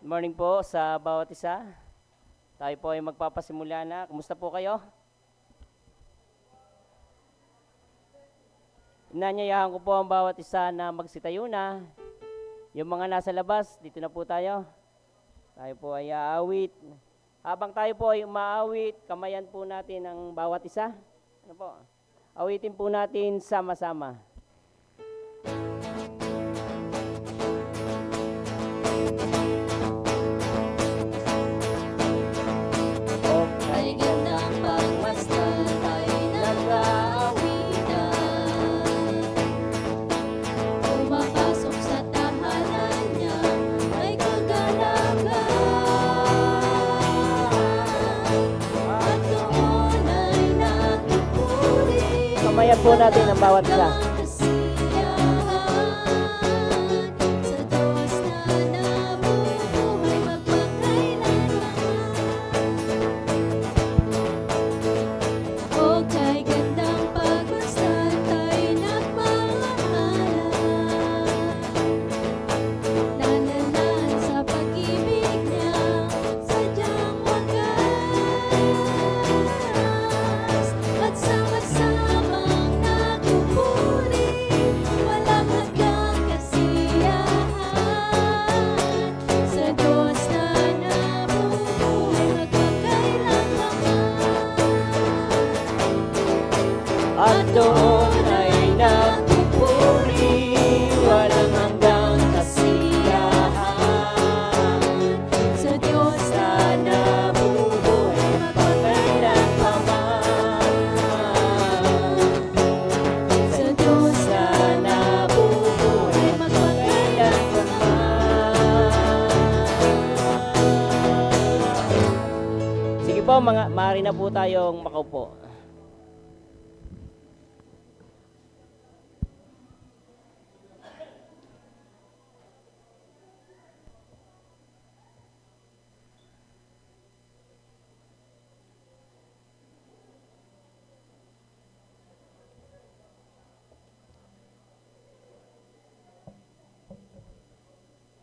Good morning po sa bawat isa. Tayo po ay magpapasimula na. Kumusta po kayo? Inanyayahan ko po ang bawat isa na magsitayo na. Yung mga nasa labas, dito na po tayo. Tayo po ay aawit. Habang tayo po ay umaawit, kamayan po natin ang bawat isa. Ano po? Awitin po natin sama-sama. Ay gandang pagmasdan ay nag-aawitan. Pumapasok sa tahanan niya ay kagalakan. At doon ay nagpupuri Kamayan po natin ang bawat isa. ang kasiyahan sa Diyos na nabubuhay magpakailanman. O kay gandang pagmasdan tayo nagmamahalan. Nananan sa pag-ibig niya, sadyang wagas. At sama-samang nagpupuri, walang hanggang kasiyahan sa Diyos na nabubuhay magpakailanman. At doon ay nagpupuri, walang hanggang kasiyahan Sa Diyos na nabubuhay magpakailanman. Sa Diyos Na nabubuhay magpakailanman. Sige po, maaari na po tayong makaupo.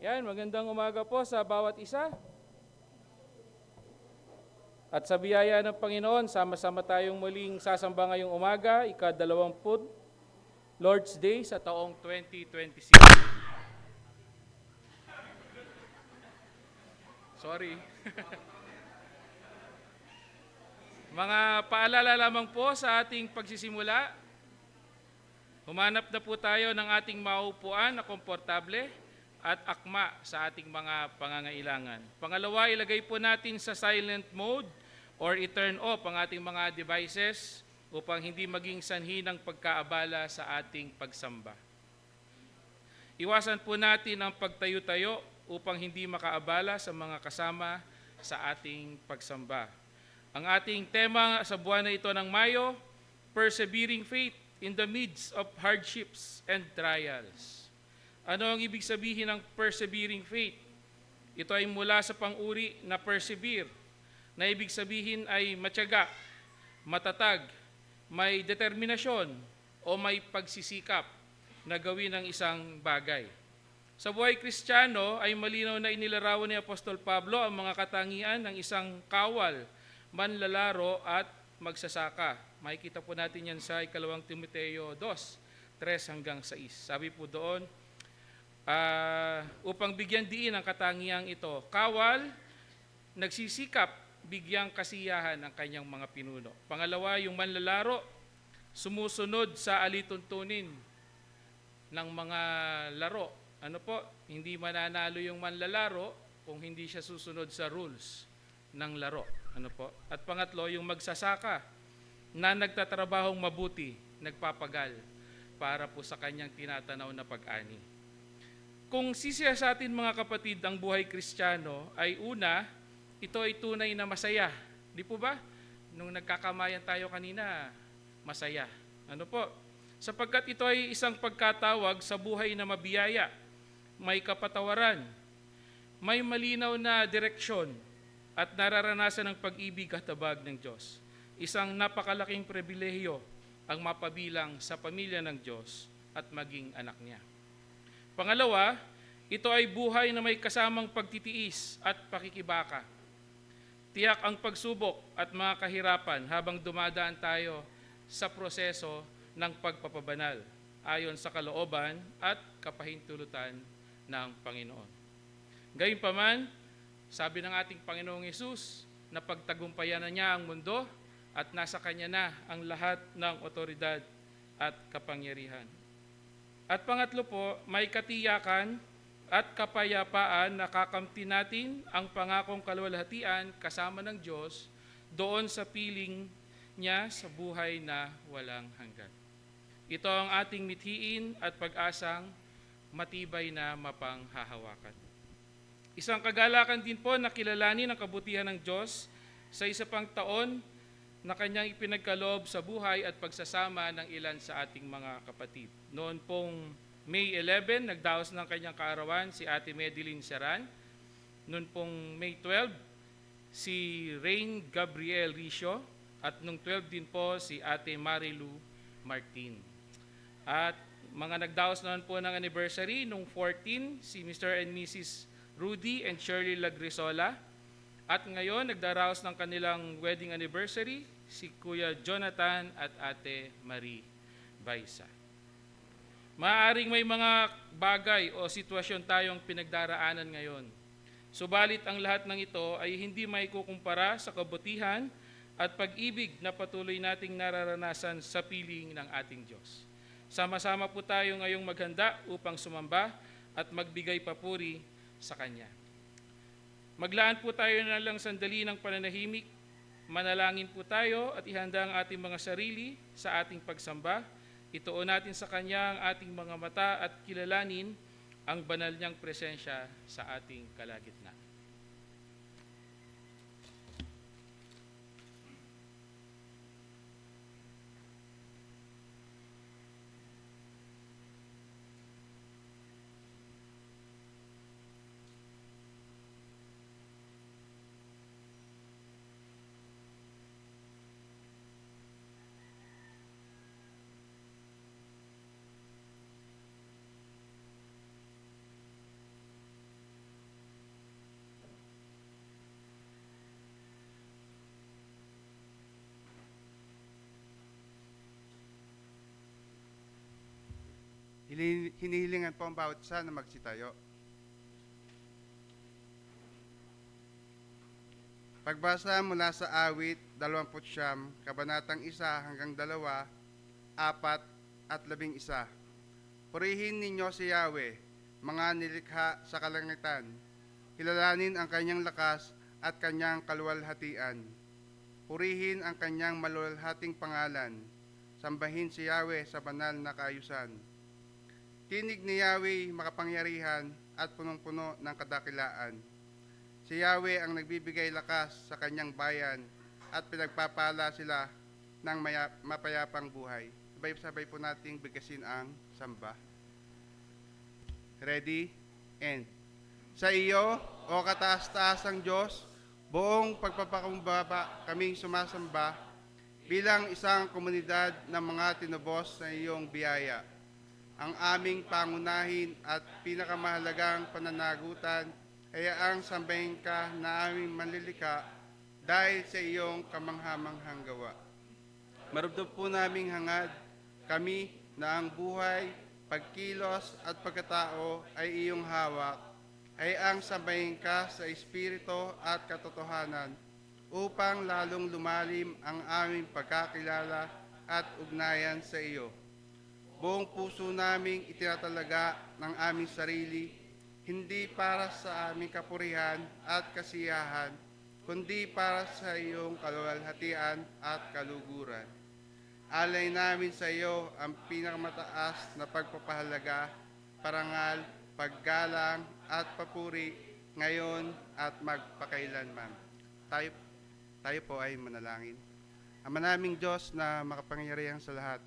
Yan, magandang umaga po sa bawat isa. At sa biyaya ng Panginoon, sama-sama tayong muling sasamba ngayong umaga, ika-20 Lord's Day sa taong 2026. Sorry. Mga paalala lamang po sa ating pagsisimula. Humanap na po tayo ng ating maupuan na komportable at akma sa ating mga pangangailangan. Pangalawa, ilagay po natin sa silent mode or i-turn off ang ating mga devices upang hindi maging sanhi ng pagkaabala sa ating pagsamba. Iwasan po natin ang pagtayo-tayo upang hindi makaabala sa mga kasama sa ating pagsamba. Ang ating tema sa buwan na ito ng Mayo, Persevering Faith in the Midst of Hardships and Trials. Ano ang ibig sabihin ng persevering faith? Ito ay mula sa pang-uri na persevere, na ibig sabihin ay matyaga, matatag, may determinasyon o may pagsisikap na gawin ang isang bagay. Sa buhay Kristiyano ay malinaw na inilarawan ni Apostol Pablo ang mga katangian ng isang kawal, manlalaro at magsasaka. Makikita po natin yan sa 2 Timoteo 2:3-6. Sabi po doon, upang bigyan diin ang katangiang ito, kawal, nagsisikap, bigyang kasiyahan ang kanyang mga pinuno. Pangalawa, yung manlalaro, sumusunod sa alituntunin ng mga laro. Ano po? Hindi mananalo yung manlalaro kung hindi siya susunod sa rules ng laro. Ano po? At pangatlo, yung magsasaka na nagtatrabahong mabuti, nagpapagal para po sa kanyang tinatanaw na pag-ani. Kung sisiyasatin mga kapatid ang buhay Kristiyano ay una, ito ay tunay na masaya. Di po ba? Nung nagkakamayan tayo kanina, masaya. Ano po? Sapagkat ito ay isang pagkatawag sa buhay na mabiyaya, may kapatawaran, may malinaw na direksyon at nararanasan ng pag-ibig at habag ng Diyos. Isang napakalaking pribilehiyo ang mapabilang sa pamilya ng Diyos at maging anak niya. Pangalawa, Ito ay buhay na may kasamang pagtitiis at pakikibaka. Tiyak ang pagsubok at mga kahirapan habang dumadaan tayo sa proseso ng pagpapabanal ayon sa kalooban at kapahintulutan ng Panginoon. Gayunpaman, sabi ng ating Panginoong Hesus na pagtagumpayan na niya ang mundo at nasa Kanya na ang lahat ng otoridad at kapangyarihan. At pangatlo po, may katiyakan at kapayapaan na kakamti natin ang pangakong kaluwalhatian kasama ng Diyos doon sa piling niya sa buhay na walang hanggan. Ito ang ating mithiin at pag-asang matibay na mapanghahawakan. Isang kagalakan din po na kilalanin ang kabutihan ng Diyos sa isa pang taon na kanyang ipinagkaloob sa buhay at pagsasama ng ilan sa ating mga kapatid. Noon pong May 11, nagdaos ng kanyang kaarawan si Ate Medeline Seran. Noon pong May 12, si Rain Gabriel Ricio. At noong 12 din po si Ate Marilu Martin. At mga nagdaos naman po ng anniversary, noong 14, si Mr. and Mrs. Rudy and Shirley Lagrisola. At ngayon, nagdaraos ng kanilang wedding anniversary, si Kuya Jonathan at Ate Marie Baisa. Maaaring may mga bagay o sitwasyon tayong pinagdaraanan ngayon. Subalit ang lahat ng ito ay hindi maikukumpara sa kabutihan at pag-ibig na patuloy nating nararanasan sa piling ng ating Diyos. Sama-sama po tayo ngayong maghanda upang sumamba at magbigay papuri sa Kanya. Maglaan po tayo na lang sandali ng pananahimik, manalangin po tayo at ihanda ang ating mga sarili sa ating pagsamba. Ituon natin sa Kanya ang ating mga mata at kilalanin ang banal niyang presensya sa ating kalagitnaan. Hinihilingan po ang bawat isa na magsitayo. Pagbasa mula sa awit 29, kabanatang 1 hanggang 2, 4 at 11. Purihin ninyo si Yahweh, mga nilikha sa kalangitan. Kilalanin ang kanyang lakas at kanyang kaluwalhatian. Purihin ang kanyang maluwalhating pangalan. Sambahin si Yahweh sa banal na kaayusan. Tinig ni Yahweh makapangyarihan at punong-puno ng kadakilaan. Si Yahweh ang nagbibigay lakas sa kanyang bayan at pinagpapala sila ng mapayapang buhay. Sabay-sabay po nating bigkasin ang samba. Ready? And sa iyo, o kataas-taasang Diyos, buong pagpapakumbaba kaming sumasamba bilang isang komunidad ng mga tinubos sa iyong biyaya. Ang aming pangunahin at pinakamahalagang pananagutan ay ang sambahin ka na aming manlilika dahil sa iyong kamanghamanghang gawa. Marubdob po naming hangad kami na ang buhay, pagkilos at pagkatao ay iyong hawak, ay ang sambahin ka sa espiritu at katotohanan upang lalong lumalim ang aming pagkakilala at ugnayan sa iyo. Buong puso naming itinatalaga ng aming sarili, hindi para sa aming kapurihan at kasiyahan, kundi para sa iyong kaluwalhatian at kaluguran. Alay namin sa iyo ang pinakamataas na pagpapahalaga, parangal, paggalang at papuri ngayon at magpakailanman. Tayo po ay manalangin. Ama naming Diyos na makapangyarihan sa lahat,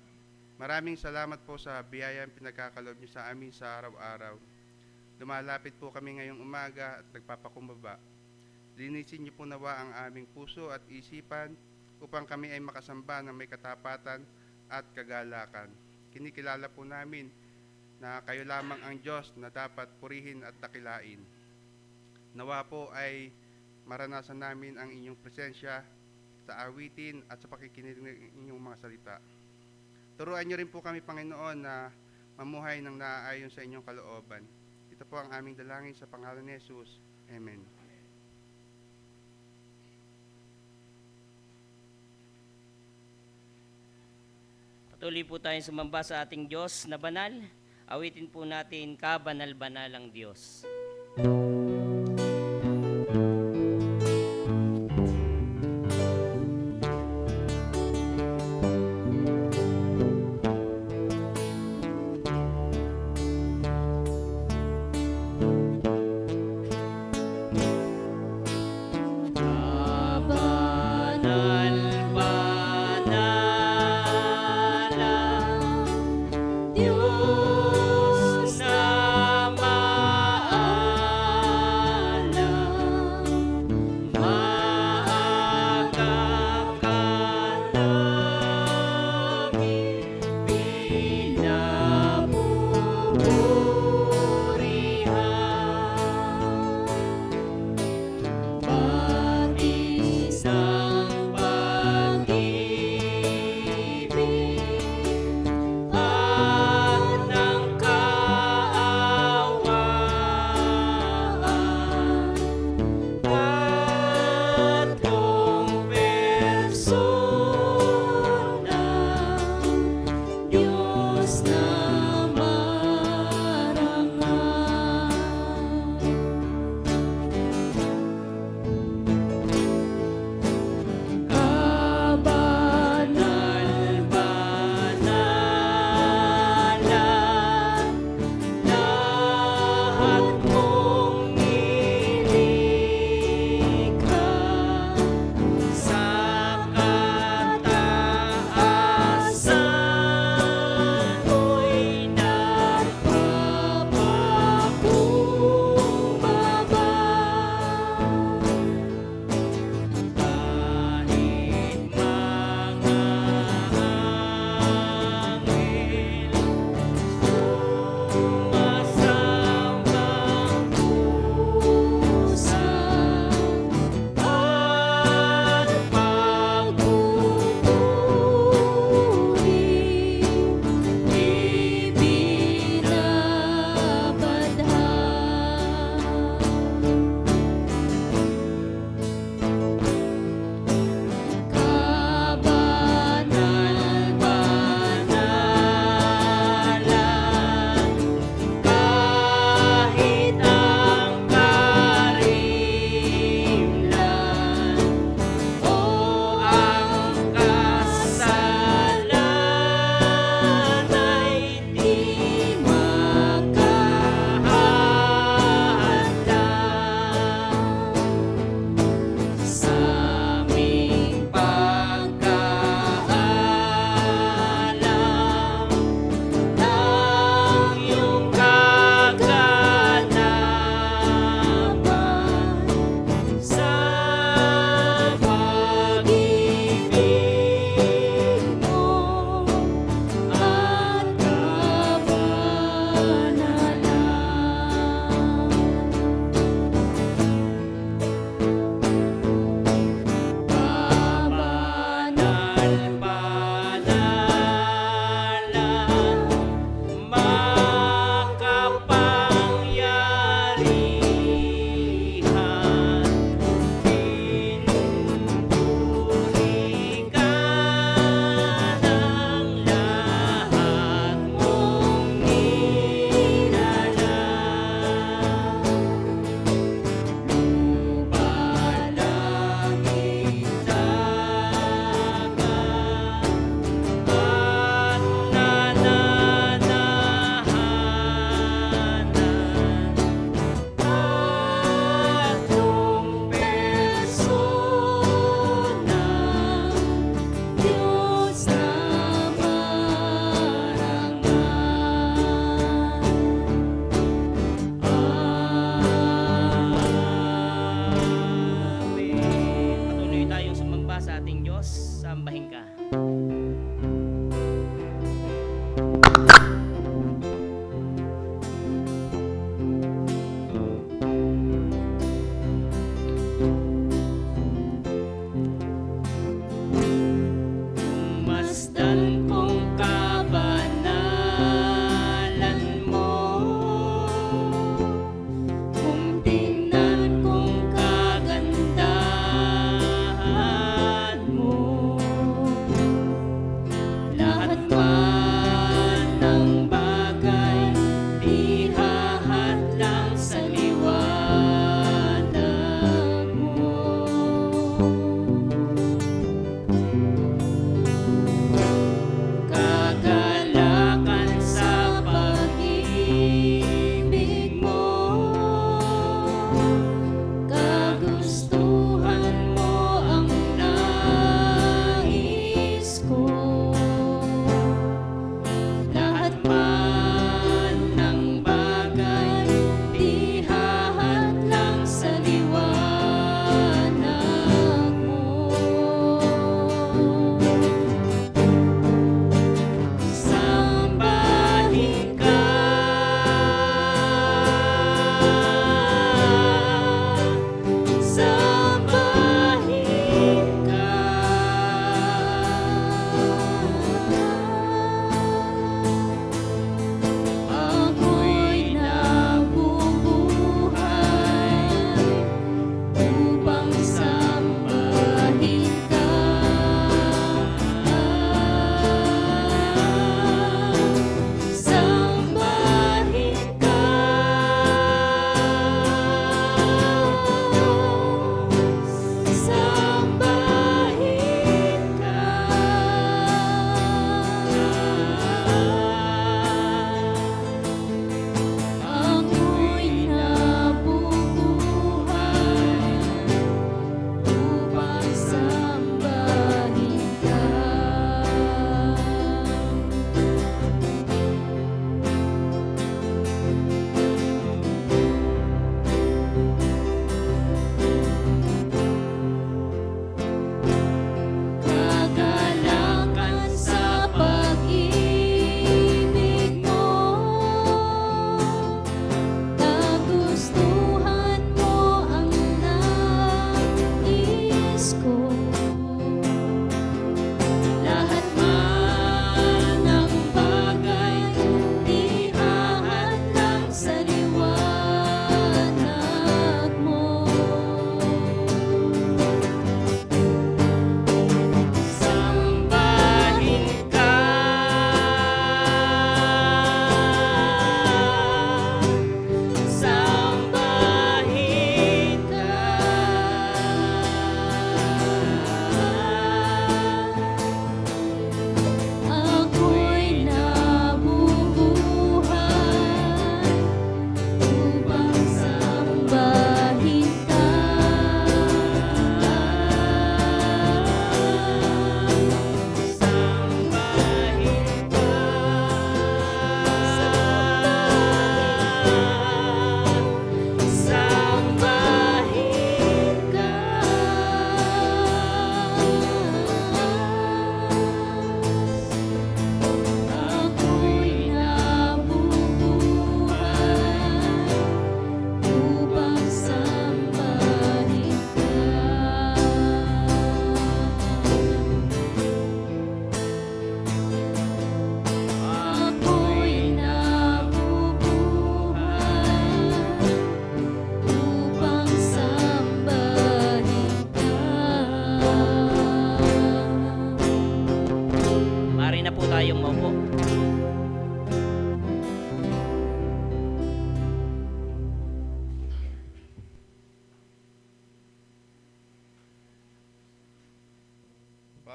maraming salamat po sa biyayang pinagkakalob niyo sa amin sa araw-araw. Lumalapit po kami ngayong umaga at nagpapakumbaba. Linisin niyo po nawa ang aming puso at isipan upang kami ay makasamba ng may katapatan at kagalakan. Kinikilala po namin na kayo lamang ang Diyos na dapat purihin at dakilain. Nawa po ay maranasan namin ang inyong presensya sa awitin at sa pakikinig ng inyong mga salita. Turuan niyo rin po kami, Panginoon, na mamuhay ng naaayon sa inyong kalooban. Ito po ang aming dalangin sa pangalan ni Jesus. Amen. Patuloy po tayong sumamba sa ating Diyos na banal. Awitin po natin, Kabanal-banal ang Diyos. Kabanal-banal ang Diyos na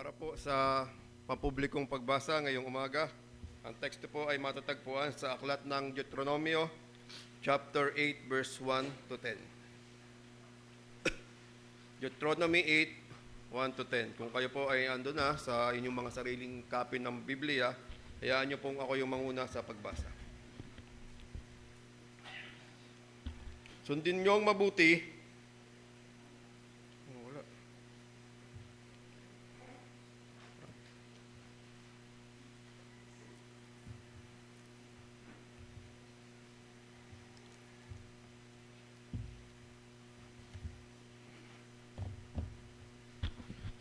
Para po sa pampublikong pagbasa ngayong umaga, ang teksto po ay matatagpuan sa aklat ng Deuteronomio, chapter 8, verse 1 to 10. Deuteronomy 8, 1 to 10. Kung kayo po ay ando na sa inyong mga sariling copy ng Biblia, hayaan niyo pong ako yung manguna sa pagbasa. Sundin niyong mabuti. Wala.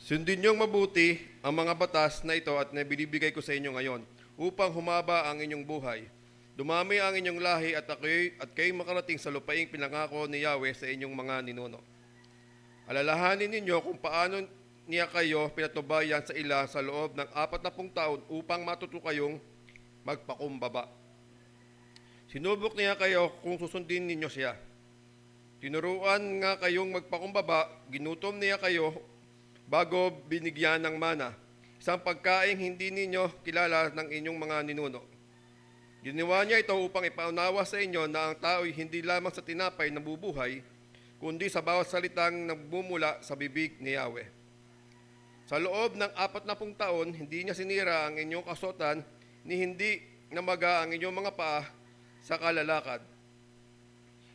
Sundin niyong mabuti ang mga batas na ito at na binibigay ko sa inyo ngayon upang humaba ang inyong buhay. Dumami ang inyong lahi at kayo'y makarating sa lupaing pinangako ni Yahweh sa inyong mga ninuno. Alalahanin ninyo kung paano niya kayo pinatubayan sa ila sa loob ng 40 taon upang matuto kayong magpakumbaba. Sinubok niya kayo kung susundin ninyo siya. Tinuruan nga kayong magpakumbaba, ginutom niya kayo bago binigyan ng mana, isang pagkaing hindi ninyo kilala ng inyong mga ninuno. Ginawa niya ito upang ipaunawa sa inyo na ang tao'y hindi lamang sa tinapay nabubuhay, kundi sa bawat salitang nagmumula sa bibig ni Yahweh. Sa loob ng 40 taon, hindi niya sinira ang inyong kasuotan, ni hindi namaga ang inyong mga paa sa kalalakad.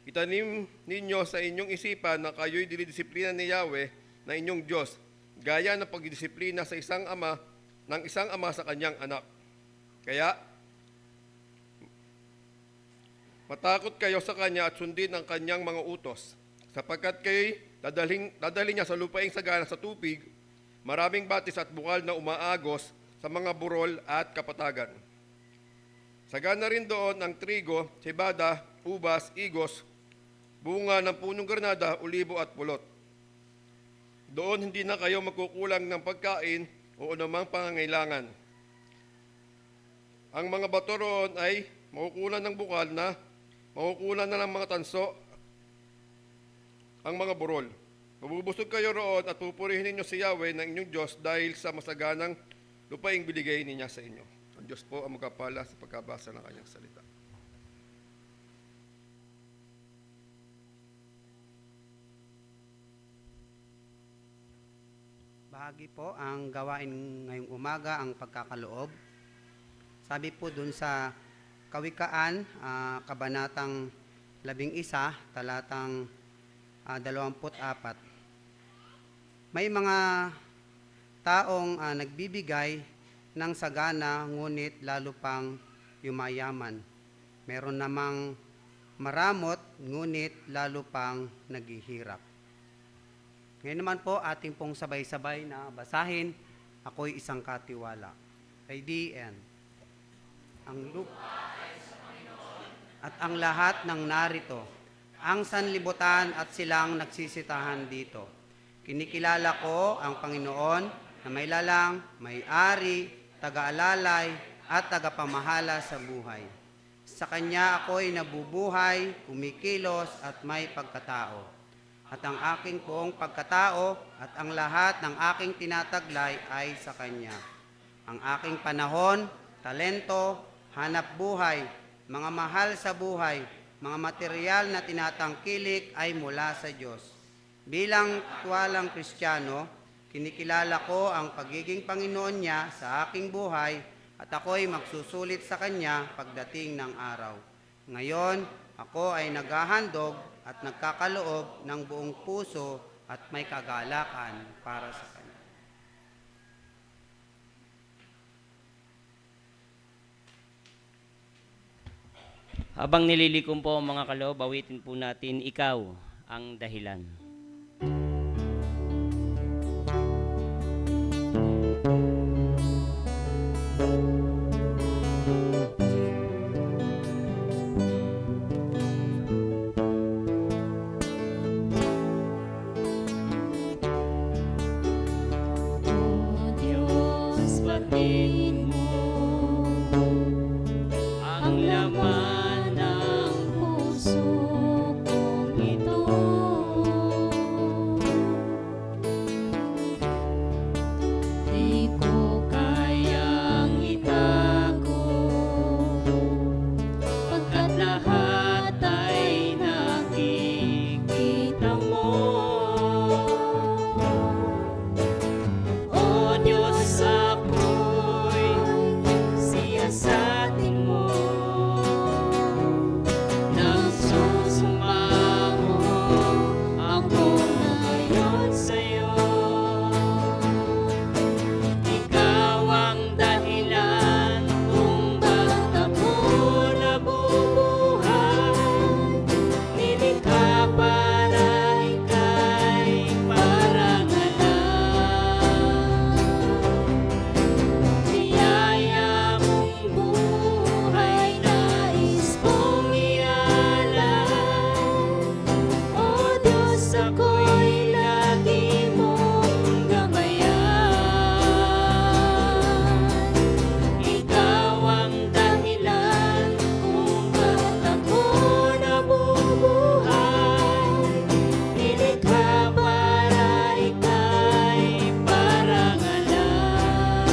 Itanim ninyo sa inyong isipan na kayo'y dinidisiplina ni Yahweh na inyong Diyos, gaya ng pagdisiplina sa isang ama sa kanyang anak. Kaya, matakot kayo sa kanya at sundin ang kanyang mga utos, sapagkat kayo'y dadalhin niya sa lupaing sagana sa tubig, maraming batis at bukal na umaagos sa mga burol at kapatagan. Sagana rin doon ang trigo, cebada, ubas, igos, bunga ng punong granada, olibo at pulot. Doon hindi na kayo magkukulang ng pagkain o anumang pangangailangan. Ang mga bato roon ay makukunan ng bukal na, makukunan na ng mga tanso ang mga burol. Mabubusog kayo roon at pupurihin ninyo si Yahweh ng inyong Diyos dahil sa masaganang lupaing binigay niya sa inyo. Ang Diyos po ang magkapala sa pagkabasa ng kanyang salita. Bahagi po ang gawain ngayong umaga, ang pagkakaloob. Sabi po dun sa Kawikaan, Kabanatang 11, talatang 24. May mga taong nagbibigay ng sagana, ngunit lalo pang yumayaman. Meron namang maramot, ngunit lalo pang naghihirap. Ngayon naman po, ating pong sabay-sabay na basahin, Ako'y Isang Katiwala. Kay DN. Ang lupa at ang lahat ng narito, ang sanlibutan at silang nagsisitahan dito. Kinikilala ko ang Panginoon na may lalang, may-ari, taga-alalay, at tagapamahala sa buhay. Sa Kanya ako'y nabubuhay, kumikilos at may pagkatao. At ang aking buong pagkatao at ang lahat ng aking tinataglay ay sa Kanya. Ang aking panahon, talento, hanap buhay, mga mahal sa buhay, mga material na tinatangkilik ay mula sa Diyos. Bilang tuwalang Kristiyano, kinikilala ko ang pagiging Panginoon niya sa aking buhay at ako'y magsusulit sa Kanya pagdating ng araw. Ngayon, ako ay naghahandog at nagkakaloob ng buong puso at may kagalakan para sa Kanya. Habang nililikom po ang mga kaloob, awitin po natin, Ikaw ang Dahilan. O Diyos, batid mo ang laman ng puso kong ito. Tingin ako'y lagi mong gabayan. Ikaw ang dahilan kung ba't ako nabubuhay. Nilikha para ika'y parangalan.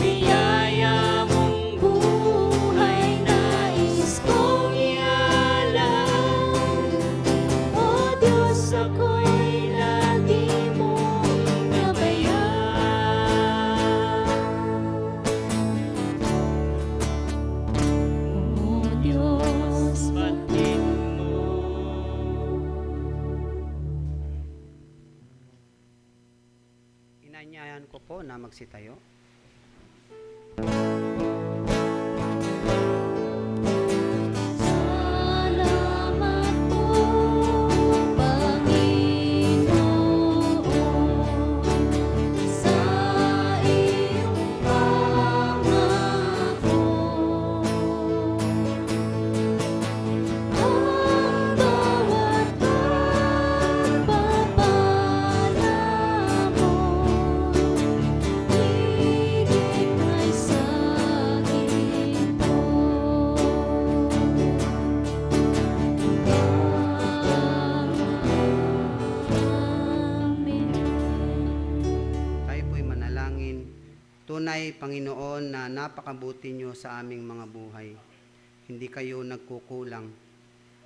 Biyaya mong buhay nais kong ialam. O Diyos, ako'y lagi mong gabayan. O Diyos, batid mo. Inanyayan ko po na magsitayo. Salamat po, Panginoon, sa iyong pangako. Ang bawat pagpapala mo, higit ay sa akin po. Amen. Tayo po'y manalangin. Tunay, Panginoon, na napakabuti niyo sa aming mga buhay. Hindi kayo nagkukulang.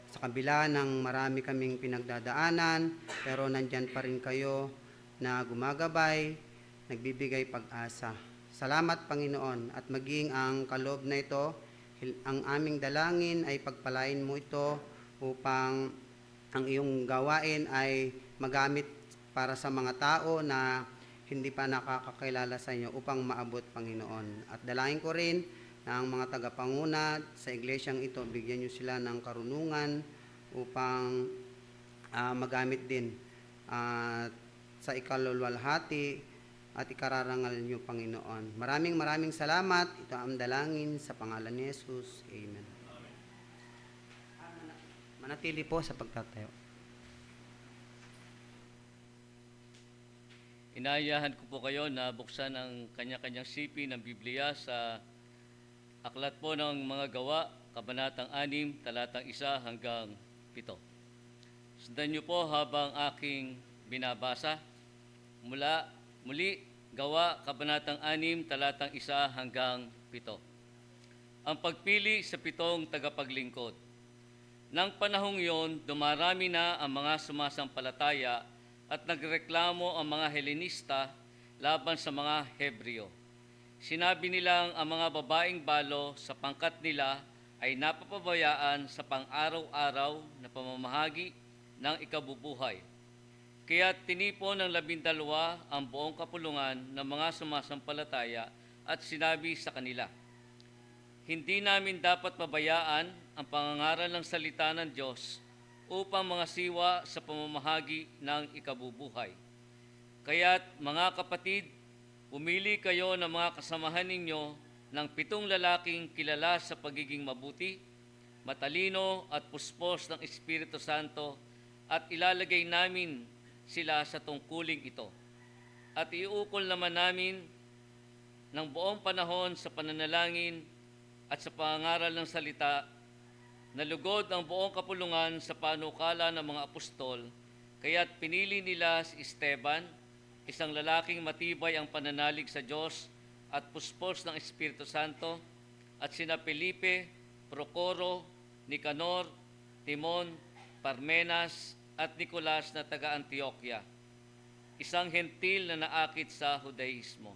Sa kabila ng marami kaming pinagdadaanan, pero nandyan pa rin kayo na gumagabay, nagbibigay pag-asa. Salamat, Panginoon, at maging ang kaloob na ito, ang aming dalangin ay pagpalain mo ito upang ang iyong gawain ay magamit para sa mga tao na hindi pa nakakakilala sa inyo upang maabot, Panginoon. At dalangin ko rin na ang mga tagapanguna sa iglesyang ito, bigyan nyo sila ng karunungan upang magamit din sa ikalulwalhati at ikararangal nyo, Panginoon. Maraming salamat. Ito ang dalangin sa pangalan ni Jesus. Amen. Manatili po sa pagtatayo. Inaayahan ko po kayo na buksan ang kanya-kanyang sipi ng Biblia sa Aklat po ng Mga Gawa, Kabanatang 6, Talatang 1 hanggang 7. Sundan niyo po habang aking binabasa. Muli, Gawa, Kabanatang 6, Talatang 1 hanggang 7. Ang pagpili sa 7 tagapaglingkod. Nang panahong yon, dumarami na ang mga sumasampalataya at nagreklamo ang mga Helenista laban sa mga Hebreo. Sinabi nilang ang mga babaeng balo sa pangkat nila ay napapabayaan sa pang-araw-araw na pamamahagi ng ikabubuhay. Kaya tinipon ng 12 ang buong kapulungan ng mga sumasampalataya at sinabi sa kanila, hindi namin dapat pabayaan ang pangangaral ng salita ng Diyos upang mga siwa sa pamamahagi ng ikabubuhay. Kaya't mga kapatid, pumili kayo ng mga kasamahan ninyo ng 7 lalaking kilala sa pagiging mabuti, matalino at puspos ng Espiritu Santo at ilalagay namin sila sa tungkuling ito. At iukol naman namin ng buong panahon sa pananalangin at sa pangangaral ng salita. Nalugod ang buong kapulungan sa panukala ng mga apostol, kaya't pinili nila si Esteban, isang lalaking matibay ang pananalig sa Diyos at puspos ng Espiritu Santo, at sina Felipe, Procoro, Nicanor, Timon, Parmenas, at Nicolas na taga-Antioquia, isang hentil na naakit sa Judaismo.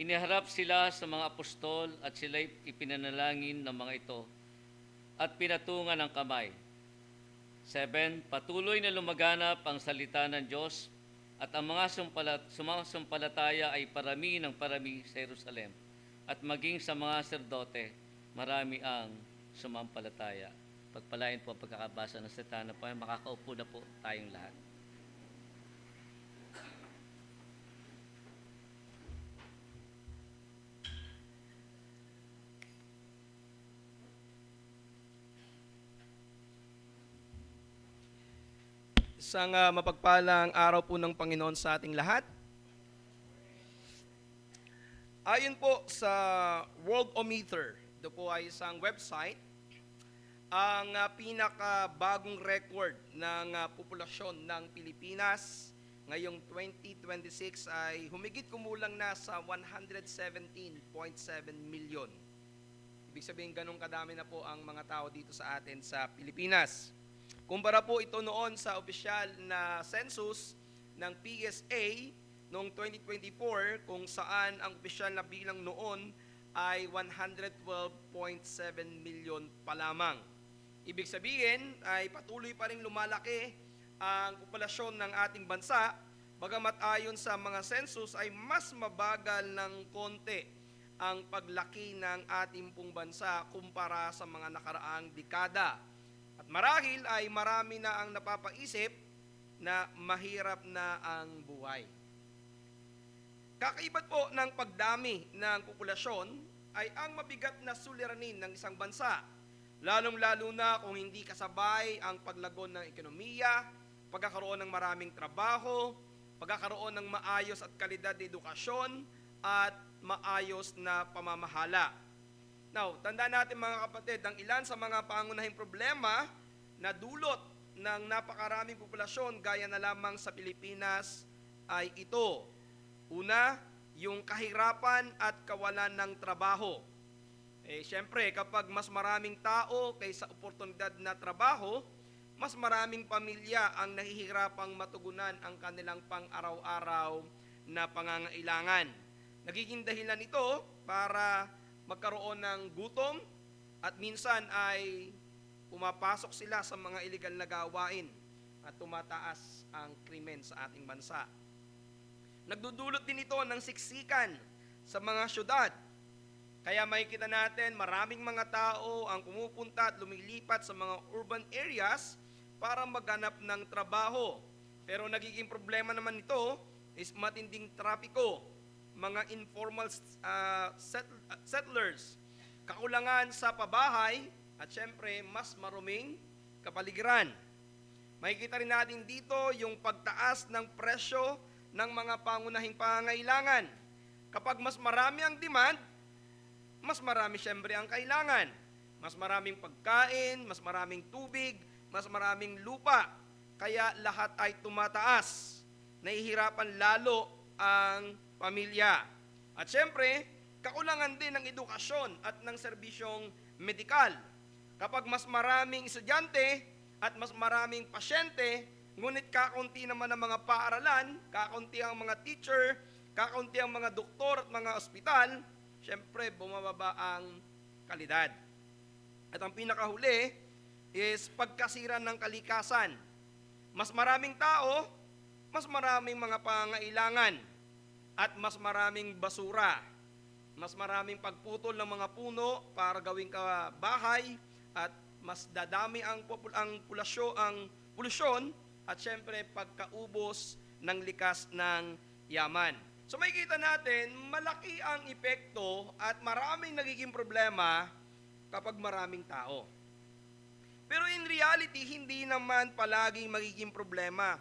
Iniharap sila sa mga apostol at sila'y ipinanalangin ng mga ito at pinatungan ng kamay. 7. Patuloy na lumaganap ang salita ng Diyos at ang mga sumasampalataya ay parami ng parami sa Jerusalem at maging sa mga serdote, marami ang sumampalataya. Pagpalain po ang pagkakabasa ng salita na po, makakaupo na po tayong lahat. Isang mapagpalang araw po ng Panginoon sa ating lahat. Ayon po sa Worldometer, ito po ay isang website, ang pinakabagong record ng populasyon ng Pilipinas ngayong 2026 ay humigit kumulang na sa 117.7 million. Ibig sabihin ganun kadami na po ang mga tao dito sa atin sa Pilipinas. Kumpara po ito noon sa opisyal na census ng PSA noong 2024 kung saan ang opisyal na bilang noon ay 112.7 million pa lamang. Ibig sabihin ay patuloy pa rin lumalaki ang populasyon ng ating bansa, bagamat ayon sa mga census ay mas mabagal ng konti ang paglaki ng ating pong bansa kumpara sa mga nakaraang dekada. At marahil ay marami na ang napapaisip na mahirap na ang buhay. Kakaibat po ng pagdami ng populasyon ay ang mabigat na suliranin ng isang bansa, lalong-lalo na kung hindi kasabay ang paglago ng ekonomiya, pagkakaroon ng maraming trabaho, pagkakaroon ng maayos at kalidad na edukasyon, at maayos na pamamahala. Now, tandaan natin mga kapatid, ang ilan sa mga pangunahing problema na dulot ng napakaraming populasyon gaya na lamang sa Pilipinas ay ito. Una, yung kahirapan at kawalan ng trabaho. Siyempre, kapag mas maraming tao kaysa oportunidad na trabaho, mas maraming pamilya ang nahihirapang matugunan ang kanilang pang-araw-araw na pangangailangan. Nagiging dahilan ito para magkaroon ng gutom at minsan ay pumapasok sila sa mga illegal na gawain at tumataas ang krimen sa ating bansa. Nagdudulot din ito ng siksikan sa mga syudad. Kaya makikita natin maraming mga tao ang pumupunta at lumilipat sa mga urban areas para maghanap ng trabaho. Pero nagiging problema naman ito is matinding trapiko, mga informal settlers, kakulangan sa pabahay, at syempre mas maruming kapaligiran. Makikita rin natin dito yung pagtaas ng presyo ng mga pangunahing pangangailangan. Kapag mas marami ang demand, mas marami syempre ang kailangan. Mas maraming pagkain, mas maraming tubig, mas maraming lupa. Kaya lahat ay tumataas. Nahihirapan lalo ang pamilya. At syempre, kakulangan din ng edukasyon at ng serbisyong medikal. Kapag mas maraming estudyante at mas maraming pasyente, ngunit kakunti naman ang mga paaralan, kakunti ang mga teacher, kakunti ang mga doktor at mga ospital, syempre bumababa ang kalidad. At ang pinakahuli is pagkasira ng kalikasan. Mas maraming tao, mas maraming mga pangailangan, at mas maraming basura. Mas maraming pagputol ng mga puno para gawing bahay, at mas dadami ang polusyon, at syempre pagkaubos ng likas ng yaman. So makikita natin, malaki ang epekto at maraming nagiging problema kapag maraming tao. Pero in reality, hindi naman palaging magiging problema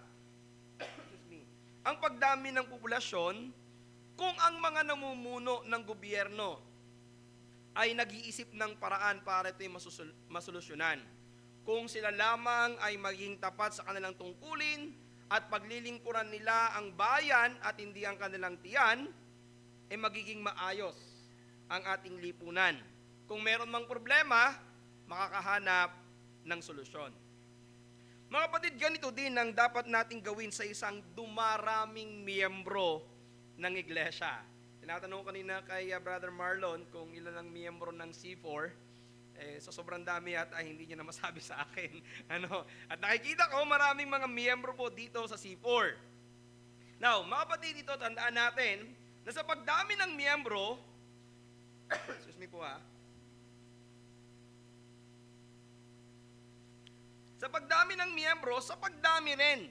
ang pagdami ng populasyon kung ang mga namumuno ng gobyerno ay nag-iisip ng paraan para ito'y masolusyonan. Kung sila lamang ay maging tapat sa kanilang tungkulin at paglilingkuran nila ang bayan at hindi ang kanilang tiyan, magiging maayos ang ating lipunan. Kung meron mang problema, makakahanap ng solusyon. Mga kapatid, ganito din ang dapat nating gawin sa isang dumaraming miyembro ng iglesia. Tinatanong kanina kay Brother Marlon kung ilan ang miyembro ng C4. So sobrang dami at hindi niya na masabi sa akin. At nakikita ko maraming mga miyembro po dito sa C4. Now, mga kapatid, dito tandaan natin na sa pagdami ng miyembro, excuse me po sa pagdami ng miyembro, sa pagdami rin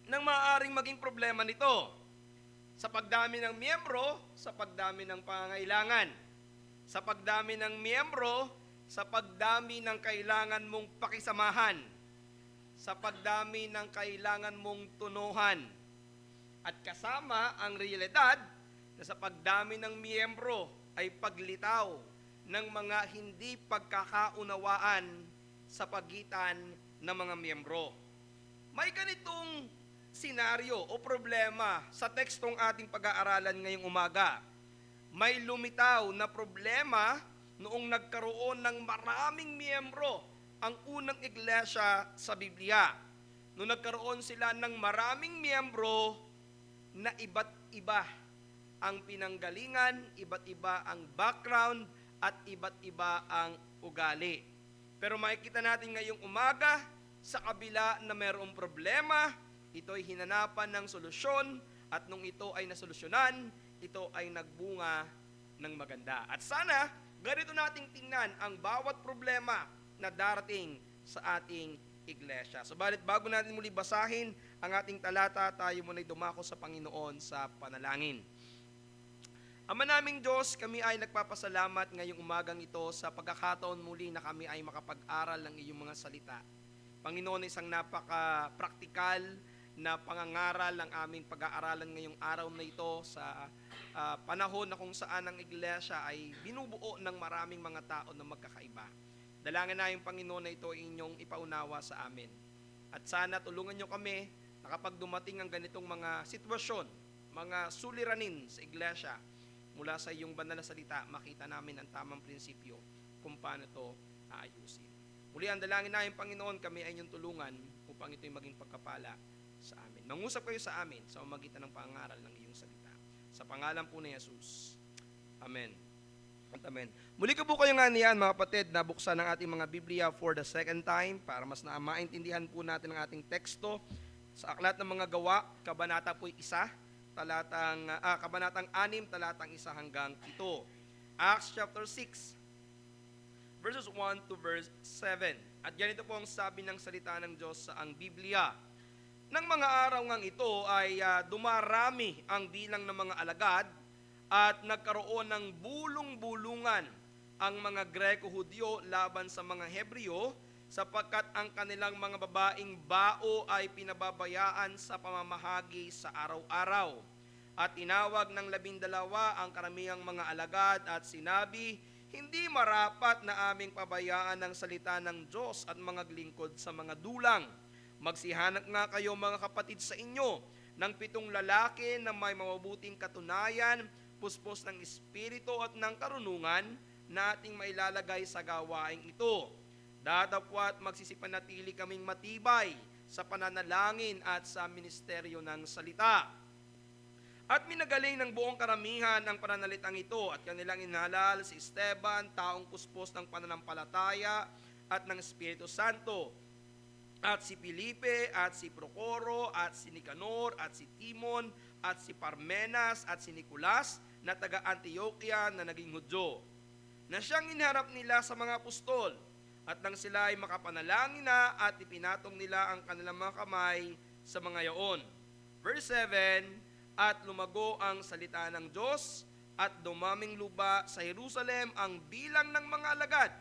ng maaaring maging problema nito. Sa pagdami ng miyembro, sa pagdami ng pangangailangan. Sa pagdami ng miyembro, sa pagdami ng kailangan mong pakisamahan. sa pagdami ng kailangan mong tunuhan. At kasama ang realidad na sa pagdami ng miyembro ay paglitaw ng mga hindi pagkakaunawaan sa pagitan ng mga miyembro. May ganitong senaryo o problema sa tekstong ating pag-aaralan ngayong umaga. May lumitaw na problema noong nagkaroon ng maraming miyembro ang unang iglesia sa Biblia. Noong nagkaroon sila ng maraming miyembro na iba't iba ang pinanggalingan, iba't iba ang background, at iba't iba ang ugali. Pero makikita natin ngayong umaga, sa kabila na mayroong problema, ito ay hinanapan ng solusyon, at nung ito ay nasolusyonan, ito ay nagbunga ng maganda. At sana, ganito nating tingnan ang bawat problema na darating sa ating iglesia. Subalit bago natin muli basahin ang ating talata, tayo muna dumako sa Panginoon sa panalangin. Ama naming Diyos, kami ay nagpapasalamat ngayong umagang ito sa pagkakataon muli na kami ay makapag-aral ng iyong mga salita. Panginoon, isang napaka-praktikal na pangangaral ng aming pag-aaralan ngayong araw na ito sa panahon na kung saan ang iglesia ay binubuo ng maraming mga tao na magkakaiba. Dalangin na yung Panginoon na ito inyong ipaunawa sa amin. At sana tulungan nyo kami na kapag dumating ang ganitong mga sitwasyon, mga suliranin sa iglesia, mula sa iyong banal na salita, makita namin ang tamang prinsipyo kung paano ito aayusin. Muli ang dalangin namin, Panginoon, kami ay inyong tulungan upang ito'y maging pagkapala sa amin. Mangusap kayo sa amin sa pamamagitan ng pangaral ng iyong salita. Sa pangalan po ni Jesus. Amen. At amen. Muli ko po kayo nga niyan, mga kapatid, na buksan ang ating mga Biblia for the second time para mas na maintindihan po natin ang ating teksto sa Aklat ng Mga Gawa, Kabanata po'y 1, Kabanatang 6, talatang 1 hanggang 7. Acts chapter 6, verses 1 to verse 7. At ganito po ang sabi ng salita ng Diyos sa ang Biblia. Nang mga araw ngang ito ay dumarami ang bilang ng mga alagad at nagkaroon ng bulong-bulungan ang mga Greko-Hudyo laban sa mga Hebreo, sapagkat ang kanilang mga babaeng bao ay pinababayaan sa pamamahagi sa araw-araw. At tinawag ng 12 ang karamihang mga alagad at sinabi, hindi marapat na aming pabayaan ang salita ng Diyos at mga lingkod sa mga dulang. Magsihanap nga kayo mga kapatid sa inyo ng 7 lalaki na may mabubuting katunayan, puspos ng espiritu at ng karunungan na ating mailalagay sa gawaing ito. Datapwat magsisipanatili kaming matibay sa pananalangin at sa ministeryo ng salita. At minagaling ng buong karamihan ang pananalitang ito at kanilang inhalal si Esteban, taong puspos ng pananampalataya at ng Espiritu Santo, at si Felipe, at si Procoro, at si Nicanor, at si Timon, at si Parmenas, at si Nicolas, na taga Antioquia na naging Hudyo, na siyang inharap nila sa mga apostol. At nang sila ay makapanalangin na at ipinatong nila ang kanilang mga kamay sa mga yaon. Verse 7, at lumago ang salita ng Diyos at dumaming lupa sa Jerusalem ang bilang ng mga alagad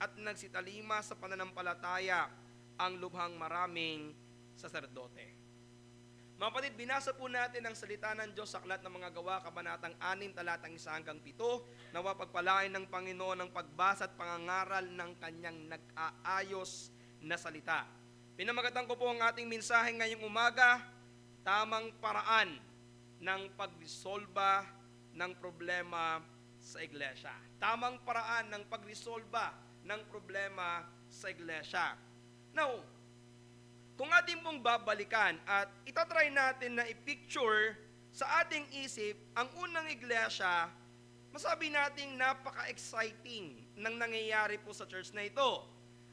at nagsitalima sa pananampalataya ang lubhang maraming saserdote. Mga kapatid, binasa po natin ang salita ng Diyos sa Aklat ng Mga Gawa, Kabanatang 6, talatang 1 hanggang 7, nawa pagpalain ng Panginoon ang pagbasa at pangangaral ng kanyang nag-aayos na salita. Pinamagatan ko po ang ating mensahe ngayong umaga, tamang paraan ng pagresolba ng problema sa iglesia. Tamang paraan ng pagresolba ng problema sa iglesia. Now, kung ating pong babalikan at itatry natin na i-picture sa ating isip ang unang iglesia, masabi nating napaka-exciting ng nangyayari po sa church na ito.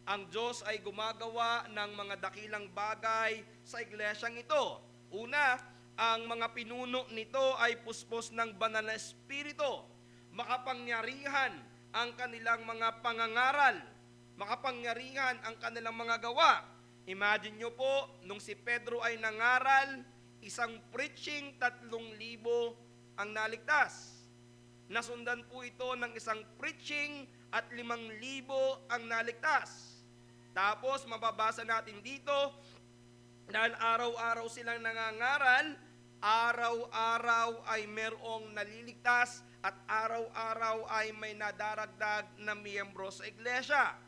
Ang Diyos ay gumagawa ng mga dakilang bagay sa iglesyang ito. Una, ang mga pinuno nito ay puspos ng banal na espiritu. Makapangyarihan ang kanilang mga pangangaral. Makapangyarihan ang kanilang mga gawa. Imagine nyo po, nung si Pedro ay nangaral, isang preaching 3,000 ang naligtas. Nasundan po ito ng isang preaching at 5,000 ang naligtas. Tapos mababasa natin dito, dahil araw-araw silang nangangaral, araw-araw ay merong naliligtas at araw-araw ay may nadaragdag na miyembro sa iglesia.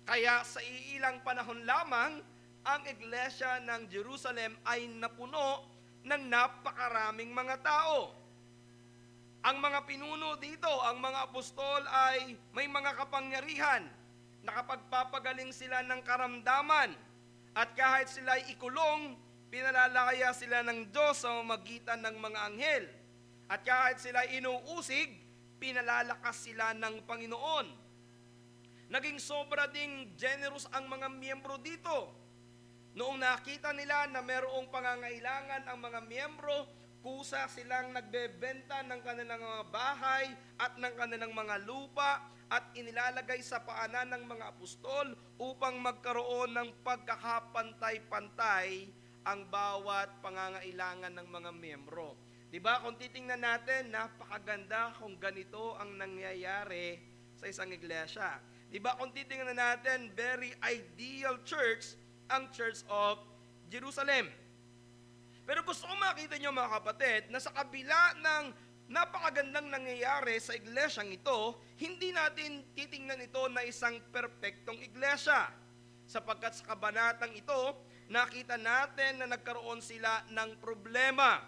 Kaya sa iilang panahon lamang, ang iglesia ng Jerusalem ay napuno ng napakaraming mga tao. Ang mga pinuno dito, ang mga apostol ay may mga kapangyarihan, nakapagpapagaling sila ng karamdaman, at kahit sila ay ikulong, pinalalakaya sila ng Diyos sa magitan ng mga anghel. At kahit sila inuusig, pinalalakas sila ng Panginoon. Naging sobra ding generous ang mga miyembro dito. Noong nakita nila na mayroong pangangailangan ang mga miyembro, kusa silang nagbebenta ng kanilang mga bahay at ng kanilang mga lupa at inilalagay sa paanan ng mga apostol upang magkaroon ng pagkakapantay-pantay ang bawat pangangailangan ng mga miyembro. Diba, kung titingnan natin, napakaganda kung ganito ang nangyayari sa isang iglesia. Diba, kung titingnan natin, very ideal church ang Church of Jerusalem. Pero gusto ko makita nyo mga kapatid, na sa kabila ng napakagandang nangyayari sa iglesyang ito, hindi natin titingnan ito na isang perpektong iglesia. Sapagkat sa kabanatang ito, nakita natin na nagkaroon sila ng problema.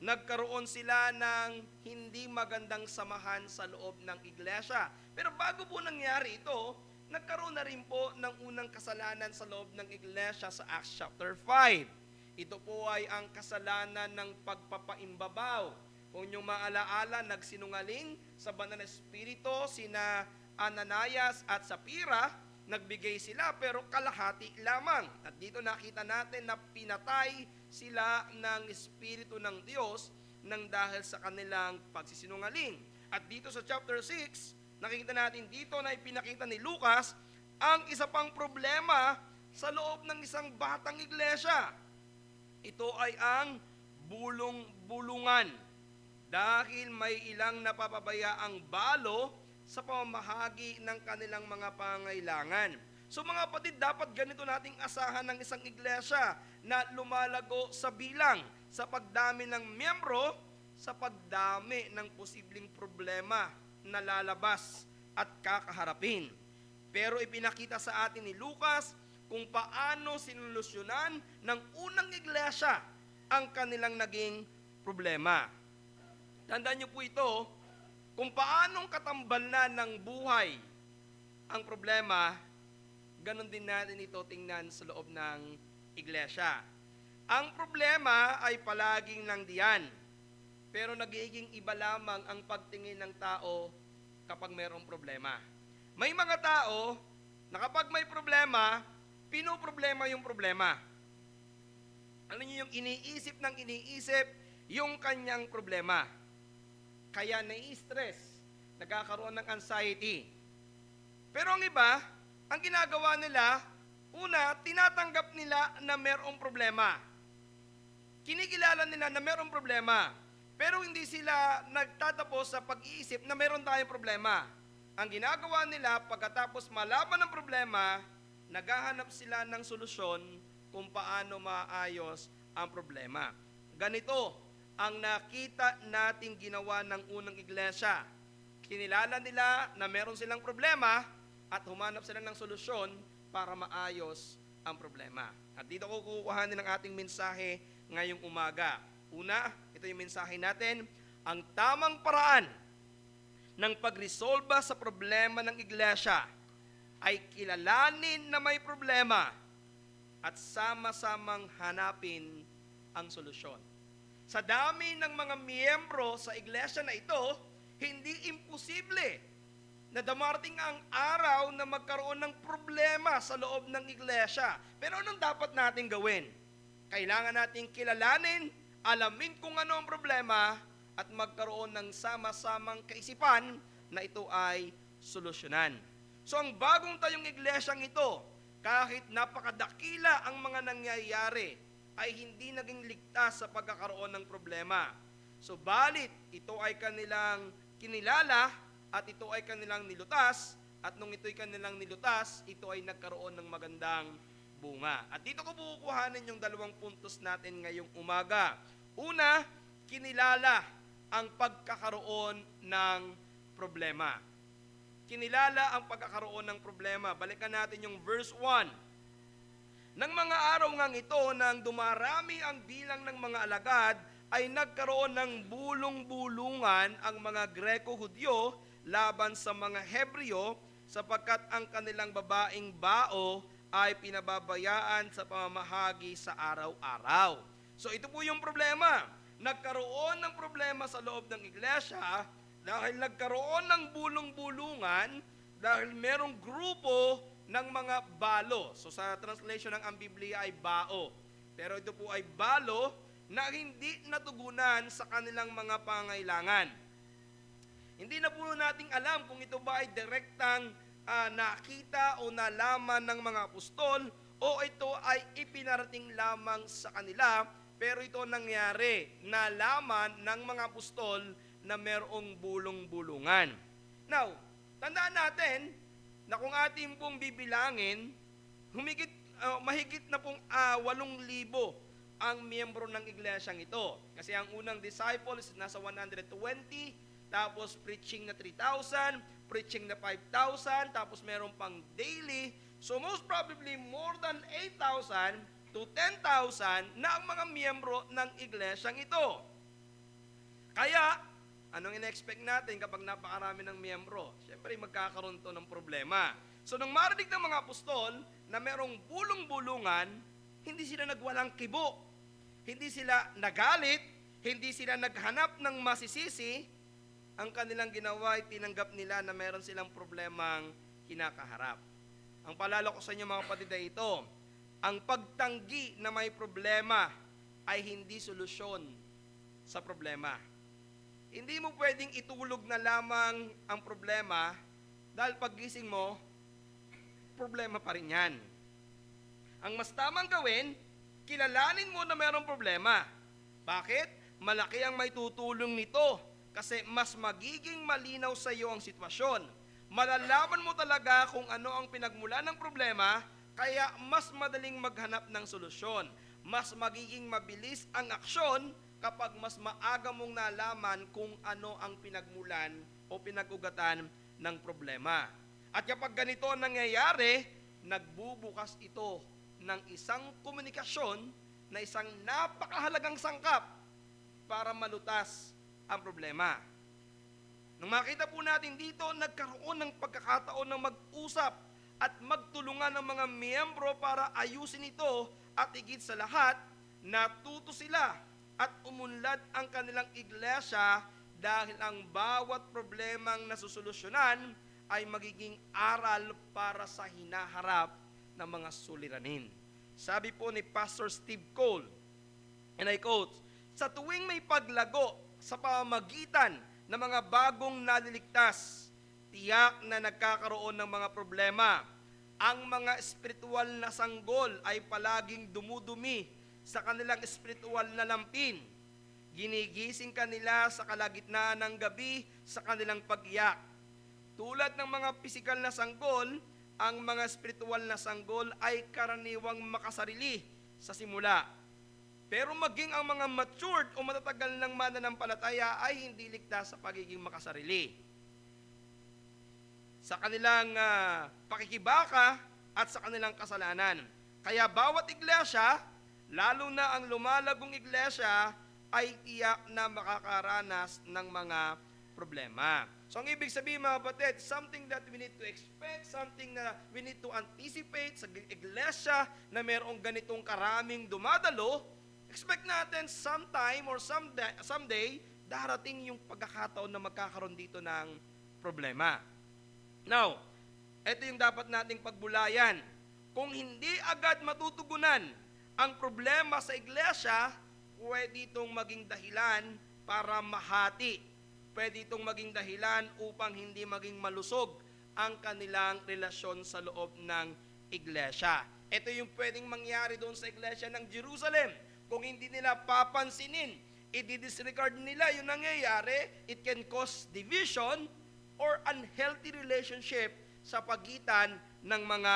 Nagkaroon sila ng hindi magandang samahan sa loob ng iglesia. Pero bago po nangyari ito, nagkaroon na rin po ng unang kasalanan sa loob ng iglesia sa Acts chapter 5. Ito po ay ang kasalanan ng pagpapaimbabaw. Kung nyo maalaala, nagsinungaling sa banal na espiritu sina Ananias at Sapphira, nagbigay sila pero kalahati lamang. At dito nakita natin na pinatay sila ng espiritu ng Diyos nang dahil sa kanilang pagsisinungaling. At dito sa chapter 6, nakikita natin dito na ipinakita ni Lucas ang isa pang problema sa loob ng isang batang iglesia. Ito ay ang bulong-bulungan dahil may ilang napapabayaang balo sa pamamahagi ng kanilang mga pangailangan. So mga kapatid, dapat ganito nating asahan ng isang iglesia na lumalago sa bilang, sa pagdami ng miyembro, sa pagdami ng posibleng problema na lalabas at kakaharapin. Pero ipinakita sa atin ni Lucas kung paano sinulusyonan ng unang iglesia ang kanilang naging problema. Tandaan niyo po ito, kung paanong katambal na ng buhay ang problema, ganon din natin ito tingnan sa loob ng iglesia. Ang problema ay palaging nandiyan, pero nagiging iba lamang ang pagtingin ng tao kapag mayroong problema. May mga tao na kapag may problema, pinoproblema yung problema. Ano niyo yung iniisip ng iniisip yung kanyang problema. Kaya nai-stress, nagkakaroon ng anxiety. Pero ang iba, ang ginagawa nila, una, tinatanggap nila na mayroong problema. Kinikilala nila na mayroong problema. Pero hindi sila nagtatapos sa pag-iisip na mayroon tayong problema. Ang ginagawa nila, pagkatapos malaman ng problema, naghahanap sila ng solusyon kung paano maayos ang problema. Ganito ang nakita nating ginawa ng unang iglesia. Kinilala nila na meron silang problema at humanap sila ng solusyon para maayos ang problema. At dito ko kukuhanin ang ating mensahe ngayong umaga. Una, ito yung mensahe natin, ang tamang paraan ng pagresolba sa problema ng iglesia ay kilalanin na may problema at sama-samang hanapin ang solusyon. Sa dami ng mga miyembro sa iglesia na ito, hindi imposible na dumarating ang araw na magkaroon ng problema sa loob ng iglesia. Pero anong dapat natin gawin? Kailangan nating kilalanin, alamin kung ano ang problema, at magkaroon ng sama-samang kaisipan na ito ay solusyonan. So ang bagong tayong iglesyang ito, kahit napakadakila ang mga nangyayari, ay hindi naging ligtas sa pagkakaroon ng problema. Subalit, ito ay kanilang kinilala at ito ay kanilang nilutas at nung ito'y kanilang nilutas, ito ay nagkaroon ng magandang bunga. At dito ko kukuhanin yung 2 puntos natin ngayong umaga. Una, kinilala ang pagkakaroon ng problema. Kinilala ang pagkakaroon ng problema. Balikan natin yung verse 1. Nang mga araw ngang ito, nang dumarami ang bilang ng mga alagad, ay nagkaroon ng bulong-bulungan ang mga Greko-Hudyo laban sa mga Hebreo, sapagkat ang kanilang babaeng bao ay pinababayaan sa pamamahagi sa araw-araw. So ito po yung problema. Nagkaroon ng problema sa loob ng iglesia dahil nagkaroon ng bulong-bulungan dahil merong grupo ng mga balo. So sa translation ng ang Biblia ay bao. Pero ito po ay balo na hindi natugunan sa kanilang mga pangailangan. Hindi na po nating alam kung ito ba ay direktang nakita o nalaman ng mga apostol o ito ay ipinarating lamang sa kanila, pero ito nangyari, nalaman ng mga apostol na merong bulong-bulungan. Now, tandaan natin na kung ating pong bibilangin, mahigit na pong 8,000 ang miyembro ng iglesyang ito. Kasi ang unang disciples nasa 120, tapos preaching na 3,000, preaching na 5,000, tapos meron pang daily. So most probably more than 8,000 to 10,000 na ang mga miyembro ng iglesyang ito. Kaya, anong ina-expect natin kapag napakarami ng miyembro? Siyempre, magkakaroon to ng problema. So nung marinig ng mga apostol na merong bulong-bulungan, hindi sila nagwalang kibo. Hindi sila nagalit, hindi sila naghanap ng masisisi. Ang kanilang ginawa ay tinanggap nila na meron silang problemang kinakaharap. Ang paalala ko sa inyo mga kapatid ay ito, ang pagtanggi na may problema ay hindi solusyon sa problema. Hindi mo pwedeng itulog na lamang ang problema dahil paggising mo, problema pa rin yan. Ang mas tamang gawin, kilalanin mo na mayroong problema. Bakit? Malaki ang may tutulong nito kasi mas magiging malinaw sa iyo ang sitwasyon. Malalaman mo talaga kung ano ang pinagmulan ng problema, kaya mas madaling maghanap ng solusyon. Mas magiging mabilis ang aksyon kapag mas maaga mong nalaman kung ano ang pinagmulan o pinag-ugatan ng problema. At kapag ganito ang nangyayari, nagbubukas ito ng isang komunikasyon na isang napakahalagang sangkap para malutas ang problema. Nung makita po natin dito, nagkaroon ng pagkakataon ng mag-usap at magtulungan ng mga miyembro para ayusin ito at higit sa lahat, natuto sila at umunlad ang kanilang iglesia dahil ang bawat problemang nasusolusyonan ay magiging aral para sa hinaharap ng mga suliranin. Sabi po ni Pastor Steve Cole, and I quote, sa tuwing may paglago sa pamamagitan ng mga bagong naliligtas, tiyak na nagkakaroon ng mga problema. Ang mga espiritual na sanggol ay palaging dumudumi sa kanilang espiritual na lampin. Ginigising kanila sa kalagitnaan ng gabi sa kanilang pag-iyak. Tulad ng mga pisikal na sanggol, ang mga espiritual na sanggol ay karaniwang makasarili sa simula. Pero maging ang mga matured o matatagal ng mananampalataya ay hindi ligtas sa pagiging makasarili. Sa kanilang pakikibaka at sa kanilang kasalanan. Kaya bawat iglesia, lalo na ang lumalagong iglesia, ay tiyak na makakaranas ng mga problema. So ang ibig sabihin mga kapatid, something that we need to expect, something na we need to anticipate sa iglesia na mayroong ganitong karaming dumadalo, expect natin sometime or someday, darating yung pagkakataon na magkakaroon dito ng problema. Now, ito yung dapat nating pagbulayan. Kung hindi agad matutugunan ang problema sa iglesia, pwede itong maging dahilan para mahati. Pwede itong maging dahilan upang hindi maging malusog ang kanilang relasyon sa loob ng iglesia. Ito yung pwedeng mangyari doon sa iglesia ng Jerusalem. Kung hindi nila papansinin, i-disregard nila yung nangyayari, it can cause division or unhealthy relationship sa pagitan ng mga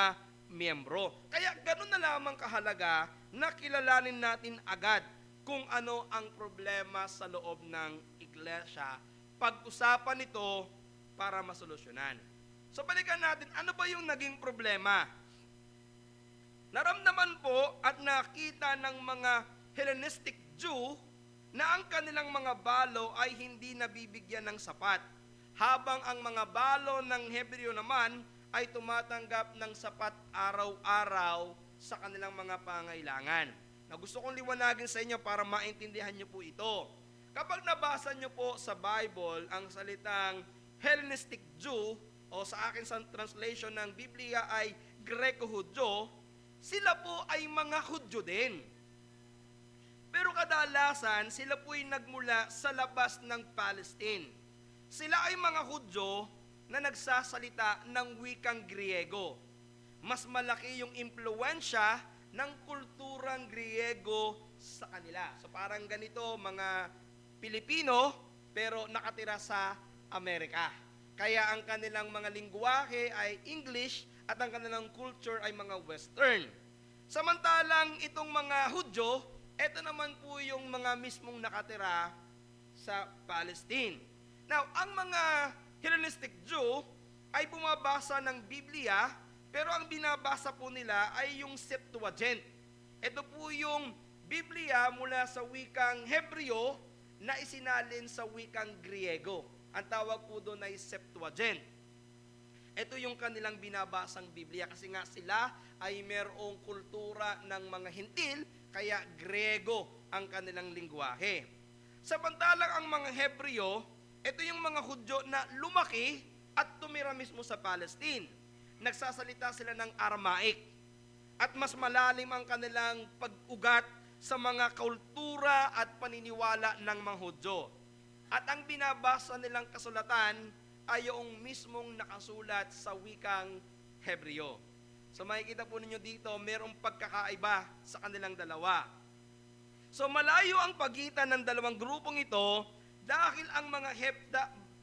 miyembro. Kaya ganun na lamang kahalaga na kilalanin natin agad kung ano ang problema sa loob ng iglesia. Pag-usapan ito para masolusyonan. So balikan natin, ano ba yung naging problema? Naramdaman po at nakita ng mga Hellenistic Jew na ang kanilang mga balo ay hindi nabibigyan ng sapat, habang ang mga balo ng Hebreo naman ay tumatanggap ng sapat araw-araw sa kanilang mga pangailangan. Na gusto kong liwanagin sa inyo para maintindihan nyo po ito. Kapag nabasa nyo po sa Bible ang salitang Hellenistic Jew, o sa akin sa translation ng Biblia ay Greco-Hudyo, sila po ay mga Hudyo din. Pero kadalasan, sila po ay nagmula sa labas ng Palestine. Sila ay mga Hudyo na nagsasalita ng wikang Griego. Mas malaki yung impluwensya ng kulturang Griego sa kanila. So parang ganito, mga Pilipino, pero nakatira sa Amerika. Kaya ang kanilang mga lingwahe ay English at ang kanilang culture ay mga Western. Samantalang itong mga Hudyo, ito naman po yung mga mismong nakatira sa Palestine. Now, ang mga Hellenistic Jew ay bumabasa ng Biblia, pero ang binabasa po nila ay yung Septuagint. Ito po yung Biblia mula sa wikang Hebreo na isinalin sa wikang Griego. Ang tawag po doon ay Septuagint. Ito yung kanilang binabasang Biblia kasi nga sila ay merong kultura ng mga Hintil, kaya Griego ang kanilang lingwahe. Samantalang ang mga Hebreo, ito yung mga Hudyo na lumaki at tumira mismo sa Palestine. Nagsasalita sila ng Aramaic at mas malalim ang kanilang pag-ugat sa mga kultura at paniniwala ng mga Hudyo. At ang binabasa nilang kasulatan ay yung mismong nakasulat sa wikang Hebreo. So makikita po ninyo dito, mayroong pagkakaiba sa kanilang dalawa. So malayo ang pagitan ng dalawang grupong ito dahil ang mga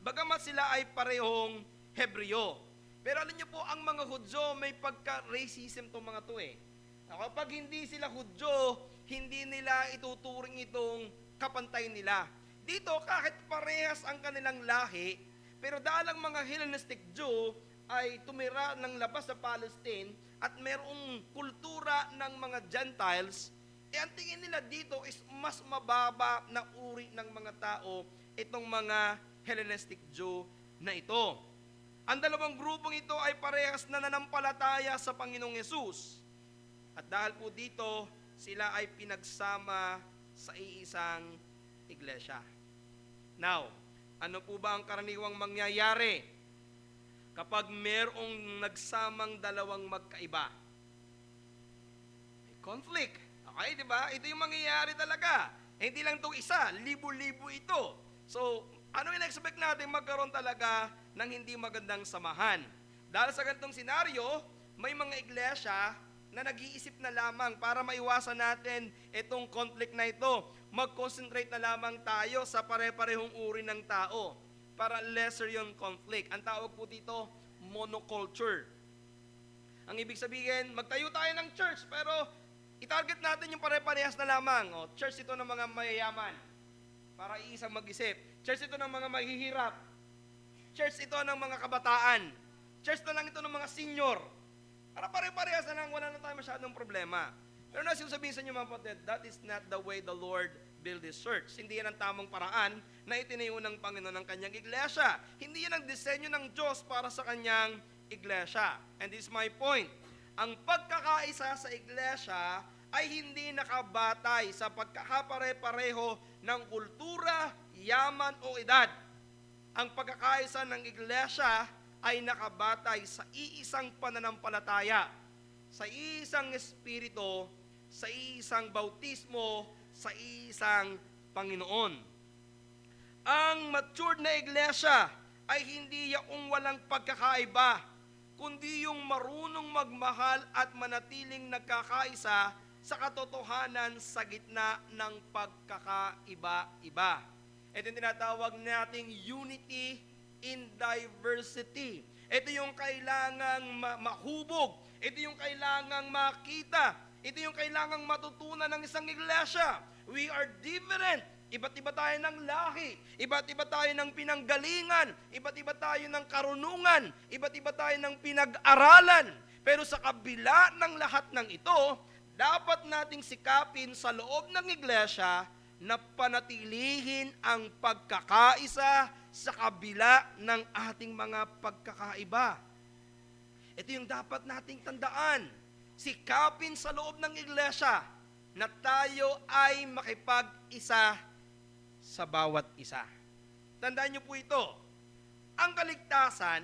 bagamat sila ay parehong Hebreo. Pero alam niyo po, ang mga Hudyo may pagka-racism itong mga to eh. Kapag hindi sila Hudyo, hindi nila ituturing itong kapantay nila. Dito, kahit parehas ang kanilang lahi, pero dahil ang mga Hellenistic Jew ay tumira ng labas sa Palestine at mayroong kultura ng mga Gentiles, ang tingin nila dito is mas mababa na uri ng mga tao itong mga Hellenistic Jew na ito. Ang dalawang grupong ito ay parehas na nanampalataya sa Panginoong Yesus. At dahil po dito, sila ay pinagsama sa iisang iglesia. Now, ano po ba ang karaniwang mangyayari kapag merong nagsamang dalawang magkaiba? May conflict. Okay, di ba? Ito yung mangyayari talaga. Hindi lang itong isa, libo-libo ito. So, ano yung expect natin magkaroon talaga ng hindi magandang samahan? Dahil sa ganitong senaryo, may mga iglesia na nag-iisip na lamang para maiwasan natin itong conflict na ito. Mag-concentrate na lamang tayo sa pare-parehong uri ng tao para lesser yung conflict. Ang tawag po dito, monoculture. Ang ibig sabihin, magtayo tayo ng church pero i-target natin yung pare-parehas na lamang. O, church ito ng mga mayayaman para iisang mag-isip. Church ito ng mga mahihirap. Church ito ng mga kabataan. Church na lang ito ng mga senior. Para pare-parehas na lang, wala na tayo masyadong problema. Pero sabihin sa inyo mga kapatid, that is not the way the Lord build His church. Hindi yan ang tamang paraan na itinayo ng Panginoon ng kanyang iglesia. Hindi yan ang disenyo ng Diyos para sa kanyang iglesia. And this is my point. Ang pagkakaisa sa iglesia ay hindi nakabatay sa pagkakapare-pareho ng kultura, yaman o edad. Ang pagkakaisa ng iglesia ay nakabatay sa iisang pananampalataya, sa iisang espiritu, sa iisang bautismo, sa iisang Panginoon. Ang matured na iglesia ay hindi yung walang pagkakaiba, kundi yung marunong magmahal at manatiling nagkakaisa sa katotohanan sa gitna ng pagkakaiba-iba. Ito yung tinatawag nating unity in diversity. Ito yung kailangang mahubog. Ito yung kailangang makita. Ito yung kailangang matutunan ng isang iglesia. We are different. Iba't iba tayo ng lahi. Iba't iba tayo ng pinanggalingan. Iba't iba tayo ng karunungan. Iba't iba tayo ng pinag-aralan. Pero sa kabila ng lahat ng ito, dapat nating sikapin sa loob ng iglesia na panatilihin ang pagkakaisa sa kabila ng ating mga pagkakaiba. Ito yung dapat nating tandaan. Sikapin sa loob ng iglesia na tayo ay makipag-isa sa bawat isa. Tandaan niyo po ito. Ang kaligtasan,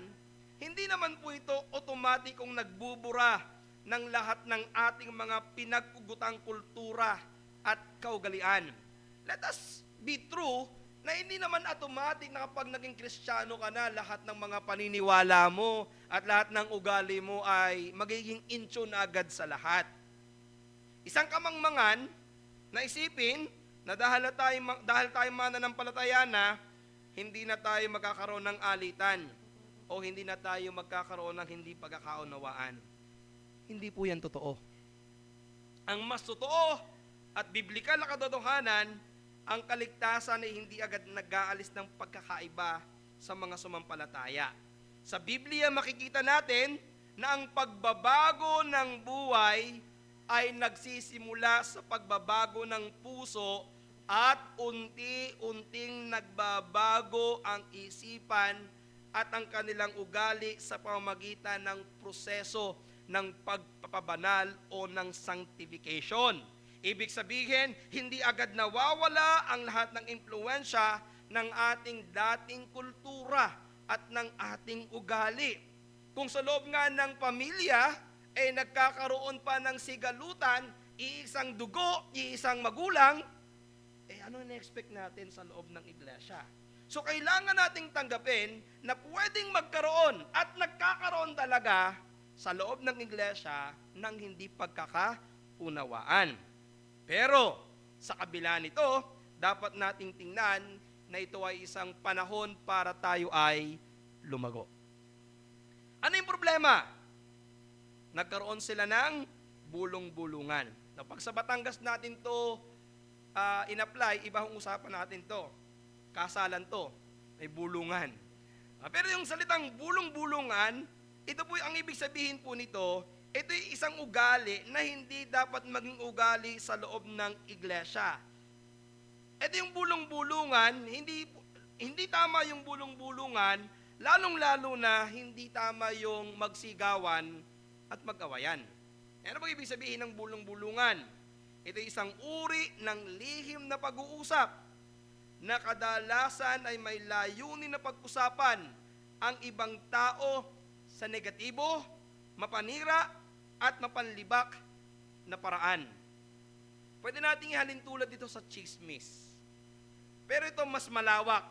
hindi naman po ito otomatikong nagbubura ng lahat ng ating mga pinag-ugutang kultura at kaugalian. Let us be true na hindi naman automatic na kapag naging Kristiyano ka na, lahat ng mga paniniwala mo at lahat ng ugali mo ay magiging in tune agad sa lahat. Isang kamangmangan na isipin na dahil tayo mananampalataya na, hindi na tayo magkakaroon ng alitan o hindi na tayo magkakaroon ng hindi pagkakaunawaan. Hindi po yan totoo. Ang mas totoo at biblikal na katotohanan, ang kaligtasan ay hindi agad nag-aalis ng pagkakaiba sa mga sumampalataya. Sa Biblia makikita natin na ang pagbabago ng buhay ay nagsisimula sa pagbabago ng puso at unti-unting nagbabago ang isipan at ang kanilang ugali sa pamamagitan ng proseso ng pagpapabanal o ng sanctification. Ibig sabihin, hindi agad nawawala ang lahat ng impluwensya ng ating dating kultura at ng ating ugali. Kung sa loob nga ng pamilya, nagkakaroon pa ng sigalutan, iisang dugo, iisang magulang, ano na-expect natin sa loob ng iglesia? So kailangan nating tanggapin na pwedeng magkaroon at nagkakaroon talaga sa loob ng iglesia ng hindi pagkakaunawaan. Pero sa kabila nito, dapat nating tingnan na ito ay isang panahon para tayo ay lumago. Ano yung problema? Nagkaroon sila ng bulong-bulungan. Pag sa Batangas natin to in-apply, iba ang usapan natin to. Kasalan to, may bulungan. Pero yung salitang bulong-bulungan, ito po ang ibig sabihin po nito, ito ay isang ugali na hindi dapat maging ugali sa loob ng iglesia. Ito yung bulong-bulungan, hindi tama yung bulong-bulungan, lalong-lalo na hindi tama yung magsigawan at mag-awayan. Ano ba ibig sabihin ng bulong-bulungan? Ito ay isang uri ng lihim na pag-uusap na kadalasan ay may layunin na pag-usapan ang ibang tao sa negatibo, mapanira, at mapanlibak na paraan. Pwede nating ihalin tulad dito sa chismis. Pero ito mas malawak.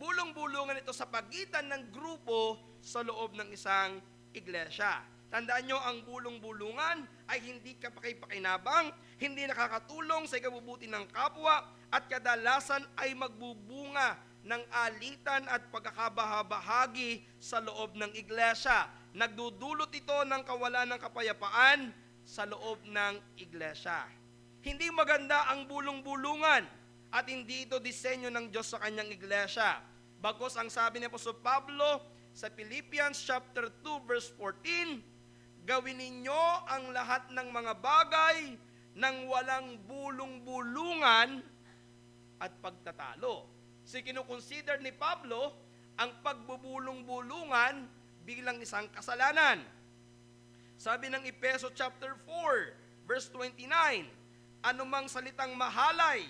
Bulong-bulungan ito sa pagitan ng grupo sa loob ng isang iglesia. Tandaan nyo, ang bulong-bulungan ay hindi kapakipakinabang, hindi nakakatulong sa ikabubuti ng kapwa, at kadalasan ay magbubunga ng alitan at pagkakabahabahagi sa loob ng iglesia. Nagdudulot ito ng kawalan ng kapayapaan sa loob ng iglesia. Hindi maganda ang bulong-bulungan at hindi ito disenyo ng Diyos sa kanyang iglesia. Bagkus ang sabi ni Apostol Pablo sa Philippians chapter 2 verse 14, gawin ninyo ang lahat ng mga bagay nang walang bulong-bulungan at pagtatalo. So kinukonsider ni Pablo ang pagbubulong-bulungan bilang isang kasalanan. Sabi ng Efeso chapter 4 verse 29, anumang salitang mahalay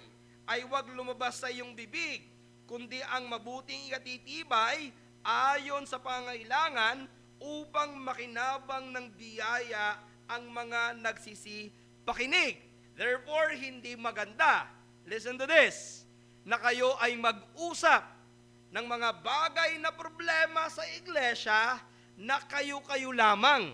ay huwag lumabas sa iyong bibig, kundi ang mabuting ikatitibay ayon sa pangailangan upang makinabang ng biyaya ang mga nagsisipakinig. Therefore, hindi maganda, listen to this, na kayo ay mag-usap ng mga bagay na problema sa iglesia na kayo-kayo lamang.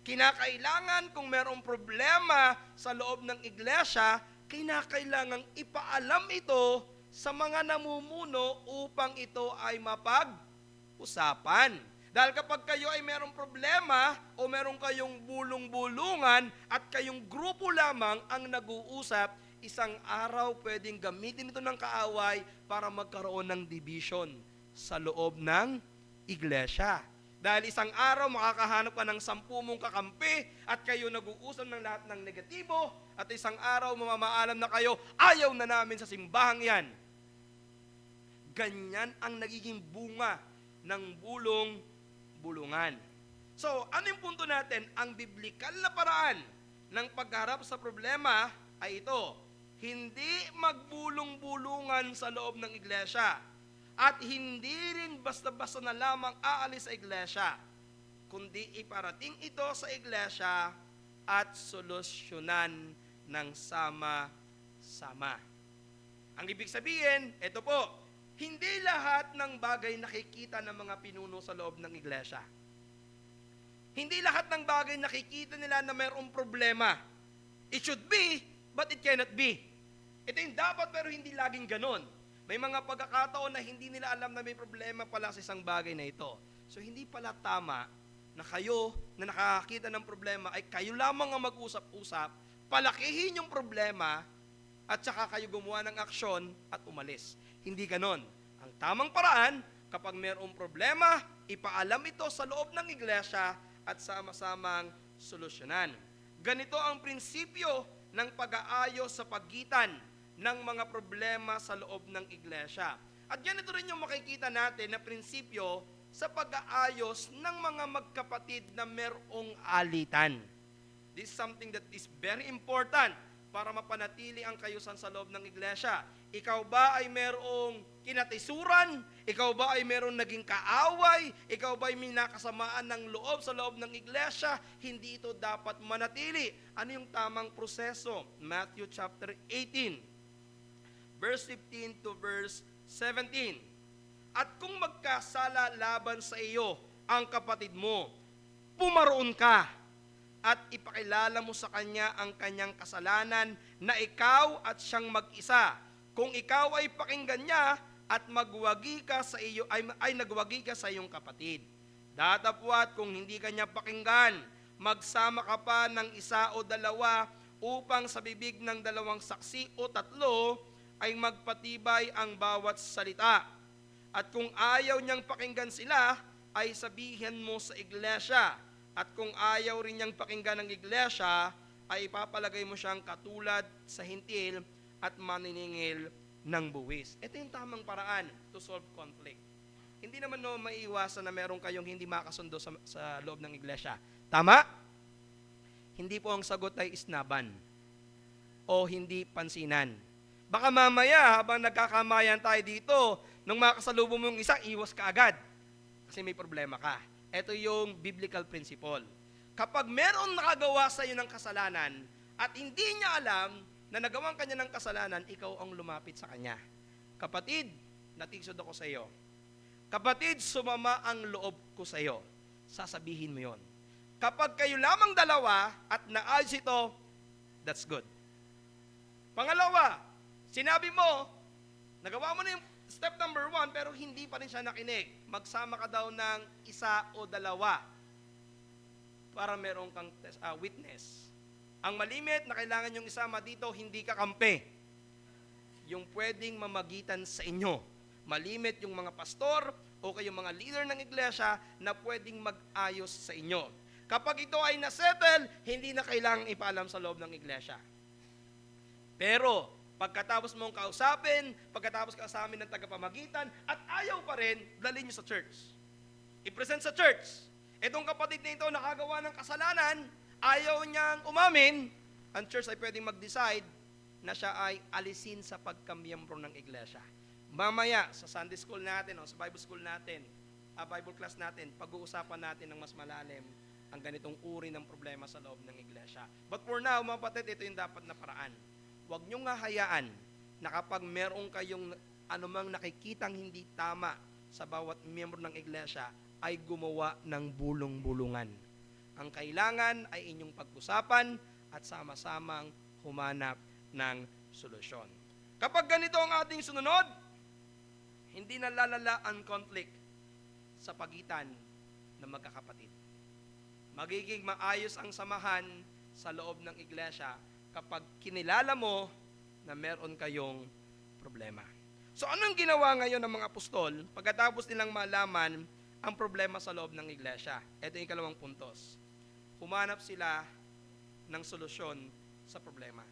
Kinakailangan kung mayroong problema sa loob ng iglesia, kinakailangang ipaalam ito sa mga namumuno upang ito ay mapag-usapan. Dahil kapag kayo ay merong problema o meron kayong bulong-bulungan at kayong grupo lamang ang nag-uusap, isang araw pwedeng gamitin ito ng kaaway para magkaroon ng division sa loob ng iglesia. Dahil isang araw makakahanap ka ng 10 mong kakampi at kayo nag-uusap ng lahat ng negatibo at isang araw mamamaalam na kayo, ayaw na namin sa simbahang yan. Ganyan ang nagiging bunga ng bulungan. So, ano yung punto natin? Ang biblikal na paraan ng pagharap sa problema ay ito. Hindi magbulong-bulungan sa loob ng iglesia. At hindi rin basta-basta na lamang aalis sa iglesia, kundi iparating ito sa iglesia at solusyonan ng sama-sama. Ang ibig sabihin, ito po, hindi lahat ng bagay nakikita ng mga pinuno sa loob ng iglesia. Hindi lahat ng bagay nakikita nila na mayroong problema. It should be, but it cannot be. Ito yung dapat pero hindi laging ganon. May mga pagkakataon na hindi nila alam na may problema pala sa isang bagay na ito. So hindi pala tama na kayo na nakakakita ng problema ay kayo lamang ang mag-usap-usap, palakihin yung problema at saka kayo gumawa ng aksyon at umalis. Hindi ganon. Ang tamang paraan, kapag mayroong problema, ipaalam ito sa loob ng iglesia at sama-samang solusyonan. Ganito ang prinsipyo ng pag-aayos sa pagitan ng mga problema sa loob ng iglesia. At ganito rin yung makikita natin na prinsipyo sa pag-aayos ng mga magkapatid na merong alitan. This is something that is very important para mapanatili ang kayusan sa loob ng iglesia. Ikaw ba ay merong kinatisuran? Ikaw ba ay merong naging kaaway? Ikaw ba ay may nakasamaan ng loob sa loob ng iglesia? Hindi ito dapat manatili. Ano yung tamang proseso? Matthew chapter 18. Verse 15 to verse 17. At kung magkasala laban sa iyo ang kapatid mo, pumaroon ka at ipakilala mo sa kanya ang kanyang kasalanan na ikaw at siyang mag-isa. Kung ikaw ay pakinggan niya at magwagi ka sa iyo ay nagwagi ka sa iyong kapatid. Datapwat kung hindi kanya pakinggan, magsama ka pa ng 1 o 2 upang sa bibig ng 2 saksi o 3 ay magpatibay ang bawat salita. At kung ayaw niyang pakinggan sila, ay sabihin mo sa iglesia. At kung ayaw rin niyang pakinggan ng iglesia, ay ipapalagay mo siyang katulad sa hintil at maniningil ng buwis. Ito yung tamang paraan to solve conflict. Hindi naman maiiwasan na meron kayong hindi makasundo sa loob ng iglesia. Tama? Hindi po ang sagot ay isnaban o hindi pansinan. Baka mamaya, habang nagkakamayan tayo dito, nung makasalubong mo yung isa, iwas ka agad. Kasi may problema ka. Ito yung biblical principle. Kapag meron nakagawa sa iyo ng kasalanan, at hindi niya alam na nagawan kanya ng kasalanan, ikaw ang lumapit sa kanya. Kapatid, natisod ako sa iyo. Kapatid, sumama ang loob ko sa iyo. Sasabihin mo yon. Kapag kayo lamang dalawa at naayos ito, that's good. Pangalawa, sinabi mo, nagawa mo na yung step number 1, pero hindi pa rin siya nakinig. Magsama ka daw ng 1 o 2 para meron kang witness. Ang malimit na kailangan yung isama dito, hindi ka kampe. Yung pwedeng mamagitan sa inyo. Malimit yung mga pastor o kayong mga leader ng iglesia na pwedeng mag-ayos sa inyo. Kapag ito ay nasettle, hindi na kailangang ipaalam sa loob ng iglesia. Pero, pagkatapos mong kausapin, pagkatapos kasama ng tagapamagitan, at ayaw pa rin, dalhin nyo sa church. I-present sa church. Itong kapatid na ito nakagawa ng kasalanan, ayaw niyang umamin, ang church ay pwedeng mag-decide na siya ay alisin sa pagkamiyembro ng iglesia. Mamaya, sa Sunday school natin, o sa Bible school natin, Bible class natin, pag-uusapan natin ng mas malalim ang ganitong uri ng problema sa loob ng iglesia. But for now, mga kapatid, ito yung dapat na paraan. Huwag niyong hahayaan na kapag meron kayong anumang nakikitang hindi tama sa bawat miyembro ng iglesia, ay gumawa ng bulong-bulungan. Ang kailangan ay inyong pag-usapan at sama-samang humanap ng solusyon. Kapag ganito ang ating sununod, hindi na lalala ang conflict sa pagitan na magkakapatid. Magiging maayos ang samahan sa loob ng iglesia kapag kinilala mo na meron kayong problema. So anong ginawa ngayon ng mga apostol pagkatapos nilang malaman ang problema sa loob ng iglesia? Ito yung ikalawang puntos. Humanap sila ng solusyon sa problema.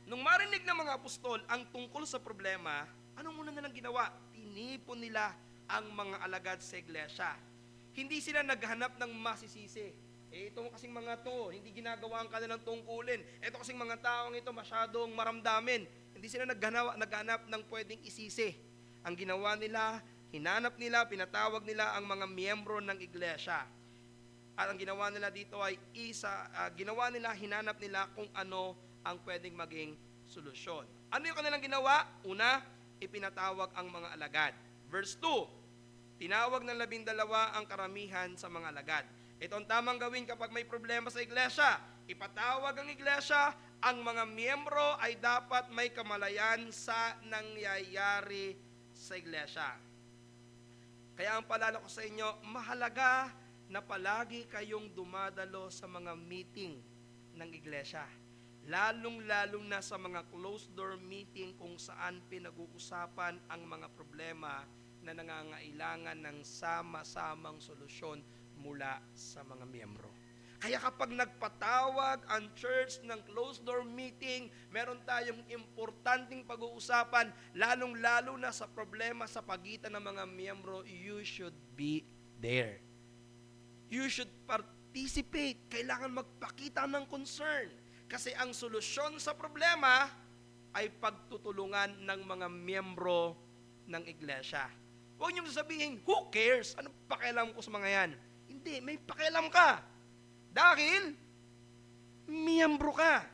Nung marinig ng mga apostol ang tungkol sa problema, ano muna nilang ginawa? Tinipon nila ang mga alagad sa iglesia. Hindi sila naghanap ng masisisi. Ito kasing mga to, hindi ginagawa ang kanilang tungkulin. Ito kasing mga taong ito masyadong maramdamin. Hindi sila naghanap ng pwedeng isisi. Ang ginawa nila, hinanap nila, pinatawag nila ang mga miyembro ng iglesia. At ang ginawa nila dito ay hinanap nila kung ano ang pwedeng maging solusyon. Ano yung kanilang ginawa? Una, ipinatawag ang mga alagad. Verse 2, tinawag ng 12 ang karamihan sa mga alagad. Ito ang tamang gawin kapag may problema sa iglesia. Ipatawag ang iglesia, ang mga miyembro ay dapat may kamalayan sa nangyayari sa iglesia. Kaya ang paalala ko sa inyo, mahalaga na palagi kayong dumadalo sa mga meeting ng iglesia. Lalong-lalong na sa mga closed door meeting kung saan pinag-uusapan ang mga problema na nangangailangan ng sama-samang solusyon mula sa mga miyembro. Kaya kapag nagpatawag ang church ng closed door meeting, meron tayong importanteng pag-uusapan, lalong-lalo na sa problema sa pagitan ng mga miyembro, you should be there. You should participate. Kailangan magpakita ng concern. Kasi ang solusyon sa problema ay pagtutulungan ng mga miyembro ng iglesia. Huwag niyong sasabihin, who cares? Ano pakialam ko sa mga yan? Hindi, may pakialam ka. Dahil, miyembro ka.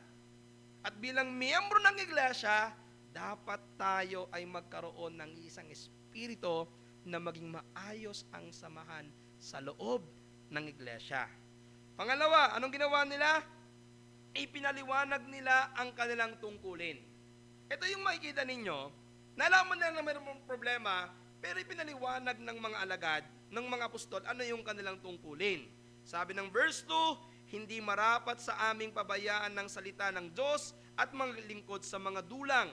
At bilang miyembro ng iglesia, dapat tayo ay magkaroon ng isang espiritu na maging maayos ang samahan sa loob ng iglesia. Pangalawa, anong ginawa nila? Ipinaliwanag nila ang kanilang tungkulin. Ito yung makikita ninyo, nalaman nila na mayroong problema, pero ipinaliwanag ng mga alagad, ng mga apostol, ano yung kanilang tungkulin. Sabi ng verse 2, hindi marapat sa aming pabayaan ng salita ng Diyos at maglingkod sa mga dulang.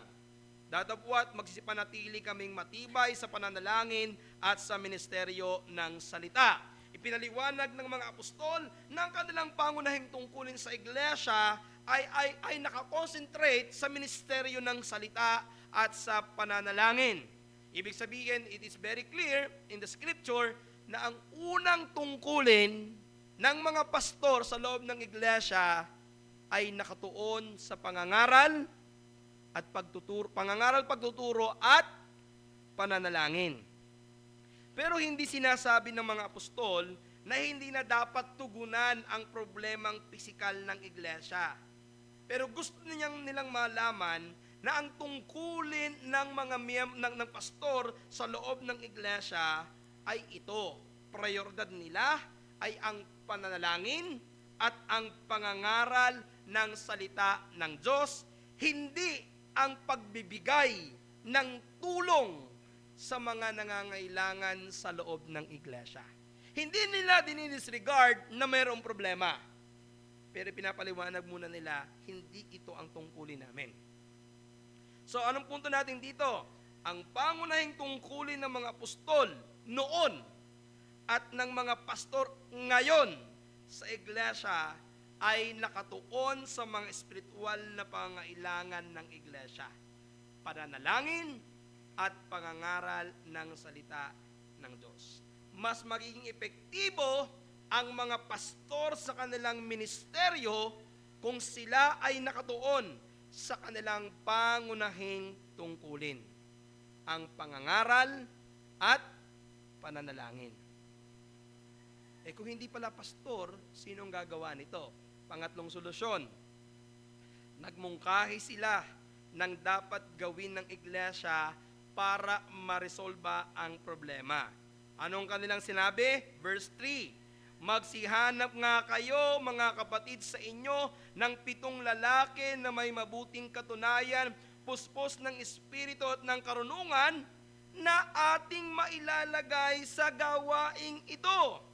Datapwat magsisipanatili kaming matibay sa pananalangin at sa ministeryo ng salita. Ipinaliwanag ng mga apostol na ang kanilang pangunahing tungkulin sa iglesia ay nakakonsentrate sa ministeryo ng salita at sa pananalangin. Ibig sabihin, it is very clear in the scripture na ang unang tungkulin ng mga pastor sa loob ng iglesia ay nakatuon sa pangangaral, pagtuturo at pananalangin. Pero hindi sinasabi ng mga apostol na hindi na dapat tugunan ang problemang pisikal ng iglesia. Pero gusto nilang malaman na ang tungkulin ng mga ng pastor sa loob ng iglesia ay ito. Prioridad nila ay ang pananalangin at ang pangangaral ng salita ng Diyos, hindi ang pagbibigay ng tulong sa mga nangangailangan sa loob ng iglesia. Hindi nila dinisregard na mayroong problema. Pero pinapaliwanag muna nila, hindi ito ang tungkulin namin. So anong punto natin dito? Ang pangunahing tungkulin ng mga apostol noon at ng mga pastor ngayon sa iglesia ay nakatuon sa mga espiritual na pangangailangan ng iglesia. Pananalangin at pangangaral ng salita ng Diyos. Mas magiging epektibo ang mga pastor sa kanilang ministeryo kung sila ay nakatuon sa kanilang pangunahing tungkulin, ang pangangaral at pananalangin. Kung hindi pala pastor, sinong gagawa nito? Pangatlong solusyon, nagmungkahi sila ng dapat gawin ng iglesia para maresolba ang problema. Anong kanilang sinabi? Verse 3, magsihanap nga kayo, mga kapatid, sa inyo ng 7 lalaki na may mabuting katunayan, puspos ng espiritu at ng karunungan na ating mailalagay sa gawaing ito.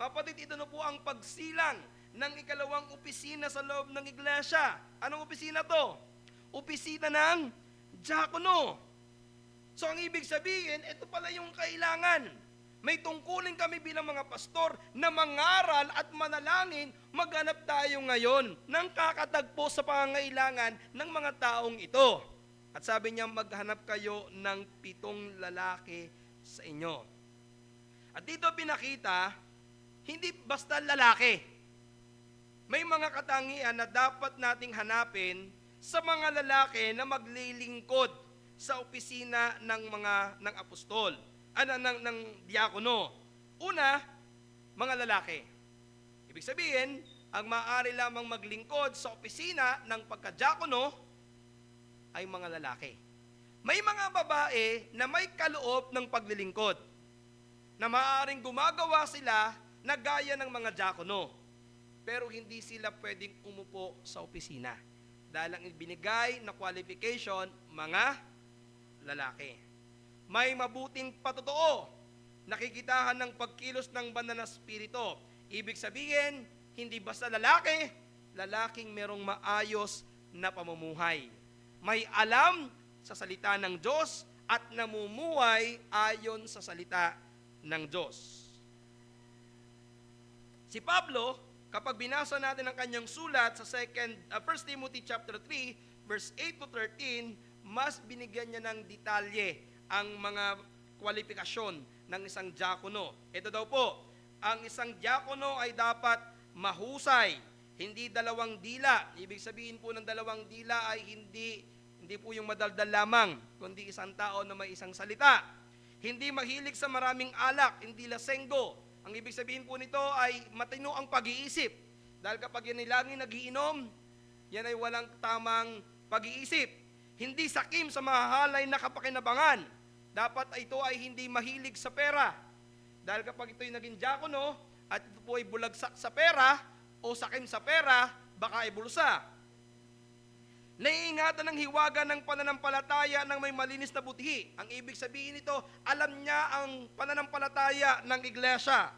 Mapatid, ito na po ang pagsilang ng ikalawang opisina sa loob ng iglesia. Anong opisina to? Opisina ng diakono. So ang ibig sabihin, ito pala yung kailangan. May tungkulin kami bilang mga pastor na mangaral at manalangin, maghanap tayo ngayon ng kakatagpo sa pangangailangan ng mga taong ito. At sabi niya, maghanap kayo ng 7 lalaki sa inyo. At dito pinakita, hindi basta lalaki. May mga katangian na dapat nating hanapin sa mga lalaki na maglilingkod sa opisina ng apostol, ng diakono. Una, mga lalaki. Ibig sabihin, ang maaari lamang maglingkod sa opisina ng pagkadiakono ay mga lalaki. May mga babae na may kaloob ng paglilingkod, na maaaring gumagawa sila na gaya ng mga diakono, pero hindi sila pwedeng umupo sa opisina dahil ang ibinigay na qualification, mga lalaki. May mabuting patotoo, nakikitahan ng pagkilos ng banal na espiritu. Ibig sabihin, hindi basta lalaki, lalaking merong maayos na pamumuhay. May alam sa salita ng Diyos at namumuhay ayon sa salita ng Diyos. Si Pablo, kapag binasa natin ang kanyang sulat sa 1 Timothy chapter 3, verse 8 to 13, mas binigyan niya ng detalye ang mga kwalifikasyon ng isang diakono. Ito daw po, ang isang diakono ay dapat mahusay, hindi 2 dila. Ibig sabihin po ng 2 dila ay hindi po yung madaldal lamang, kundi isang tao na may isang salita. Hindi mahilig sa maraming alak, hindi lasenggo. Ang ibig sabihin po nito ay matino ang pag-iisip. Dahil kapag yan ay laging nagiinom, yan ay walang tamang pag-iisip. Hindi sakim sa mahahalay na kapakinabangan. Dapat ito ay hindi mahilig sa pera. Dahil kapag ito ay naging diakono at ito po ay bulagsak sa pera o sakim sa pera, baka ay bulsa. Naiingatan ng hiwaga ng pananampalataya ng may malinis na buti. Ang ibig sabihin nito, alam niya ang pananampalataya ng iglesia.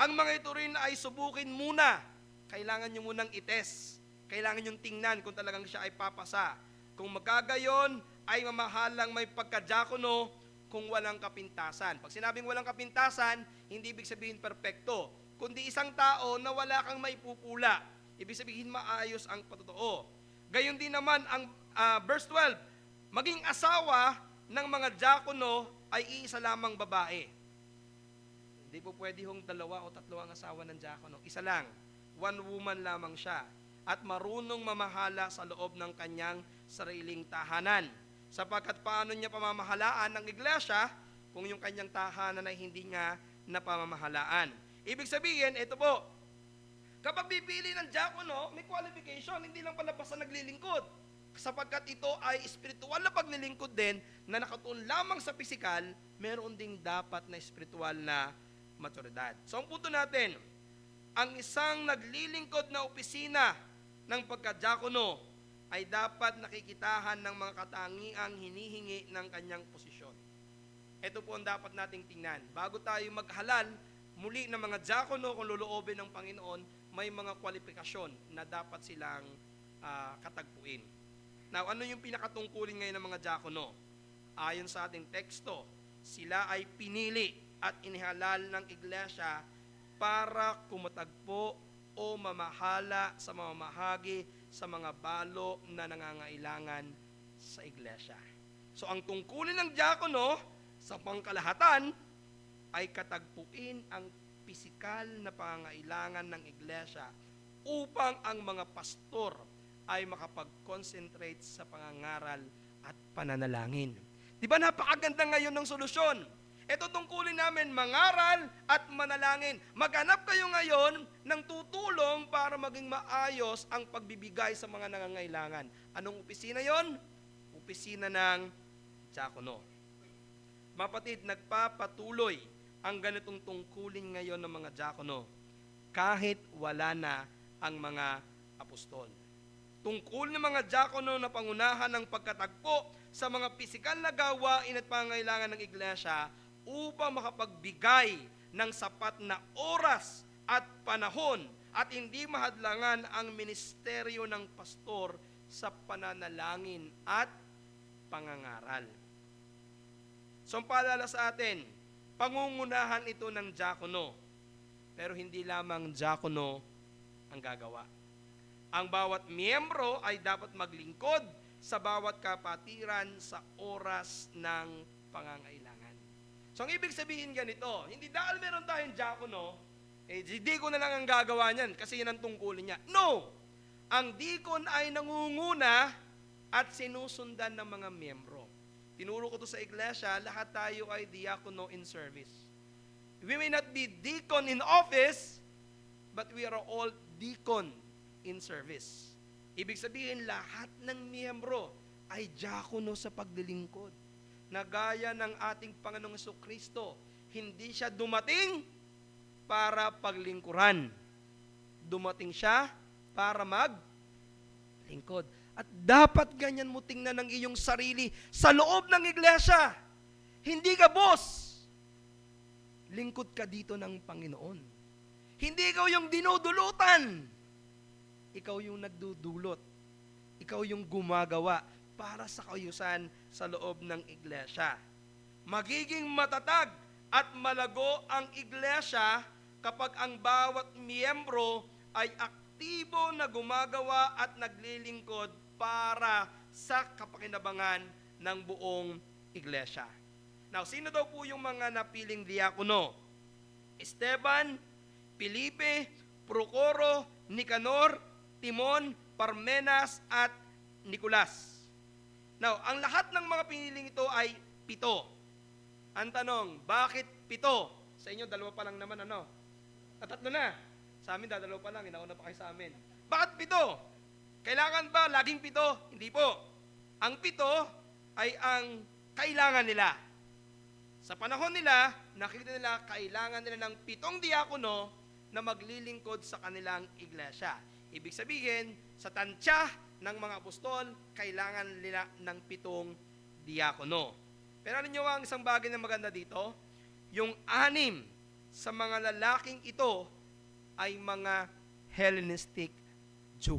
Ang mga ito rin ay subukin muna. Kailangan nyo munang ites. Kailangan nyo tingnan kung talagang siya ay papasa. Kung magagayon, ay mamahalang may pagkadiakono kung walang kapintasan. Pag sinabing walang kapintasan, hindi ibig sabihin perpekto, kundi isang tao na wala kang maipupula. Ibig sabihin maayos ang patotoo. Gayon din naman ang verse 12, maging asawa ng mga diakono ay iisa lamang babae. Hindi po pwede hong 2 o 3 ang asawa ng diakono. Isa lang, 1 woman lamang siya. At marunong mamahala sa loob ng kanyang sariling tahanan. Sapagkat paano niya pamamahalaan ng iglesia kung yung kanyang tahanan ay hindi nga napamamahalaan. Ibig sabihin, ito po, kapag pipili ng diakono, may qualification, hindi lang pala basta naglilingkod. Sapagkat ito ay espiritual na paglilingkod din na nakatuon lamang sa pisikal, meron ding dapat na espiritual na maturidad. So ang punto natin, ang isang naglilingkod na opisina ng pagkadiakono ay dapat nakikitahan ng mga katangiang hinihingi ng kanyang posisyon. Ito po ang dapat nating tingnan. Bago tayo maghalal muli ng mga diakono kung loloobin ng Panginoon, may mga kwalifikasyon na dapat silang katagpuin. Now, ano yung pinakatungkulin ngayon ng mga diakono? Ayon sa ating teksto, sila ay pinili at inihalal ng iglesia para kumatagpo o mamahala sa mamamahagi sa mga balo na nangangailangan sa iglesia. So, ang tungkulin ng diakono sa pangkalahatan ay katagpuin ang pisikal na pangangailangan ng iglesia upang ang mga pastor ay makapag-concentrate sa pangangaral at pananalangin. Di ba napakaganda ngayon ng solusyon? Ito tungkulin namin, mangaral at manalangin. Maghanap kayo ngayon ng tutulong para maging maayos ang pagbibigay sa mga nangangailangan. Anong opisina yon? Opisina ng diakono. Mapatid, nagpapatuloy ang ganitong tungkulin ngayon ng mga diakono kahit wala na ang mga apostol. Tungkol ng mga diakono na pangunahan ng pagkatagpo sa mga pisikal na gawain at pangangailangan ng iglesia upang makapagbigay ng sapat na oras at panahon at hindi mahadlangan ang ministeryo ng pastor sa pananalangin at pangangaral. So ang paalala sa atin, pangungunahan ito ng diakono, pero hindi lamang diakono ang gagawa. Ang bawat miyembro ay dapat maglingkod sa bawat kapatiran sa oras ng pangangailangan. So ang ibig sabihin ganito, hindi dahil meron tayong diakono, deacon na lang ang gagawa niyan kasi yan ang tungkulin niya. No! Ang deacon ay nangunguna at sinusundan ng mga miyembro. Tinuro ko to sa iglesia, lahat tayo ay diakono in service. We may not be deacon in office, but we are all deacon in service. Ibig sabihin, lahat ng miyembro ay diakono sa paglilingkod. Na gaya ng ating Panginoong Jesucristo, hindi siya dumating para paglingkuran. Dumating siya para maglingkod. At dapat ganyan mo tingnan ng iyong sarili sa loob ng iglesia. Hindi ka boss. Lingkod ka dito ng Panginoon. Hindi ikaw yung dinudulutan. Ikaw yung nagdudulot. Ikaw yung gumagawa para sa kaayusan sa loob ng iglesia. Magiging matatag at malago ang iglesia kapag ang bawat miyembro ay aktibo na gumagawa at naglilingkod para sa kapakinabangan ng buong iglesia. Now, sino daw po yung mga napiling diakono? Esteban, Felipe, Procoro, Nicanor, Timon, Parmenas, at Nicolas. Now, ang lahat ng mga piniling ito ay 7. Ang tanong, bakit 7? Sa inyo, 2 pa lang naman, ano? At 3 na. Sa amin, 2 pa lang, inauna pa kayo sa amin. Bakit 7? Kailangan ba laging 7? Hindi po. Ang 7 ay ang kailangan nila. Sa panahon nila, nakita nila kailangan nila ng 7 diakono na maglilingkod sa kanilang iglesia. Ibig sabihin, sa tansya ng mga apostol, kailangan nila ng 7 diakono. Pero alam niyo ang isang bagay na maganda dito? Yung 6 sa mga lalaking ito ay mga Hellenistic Jew.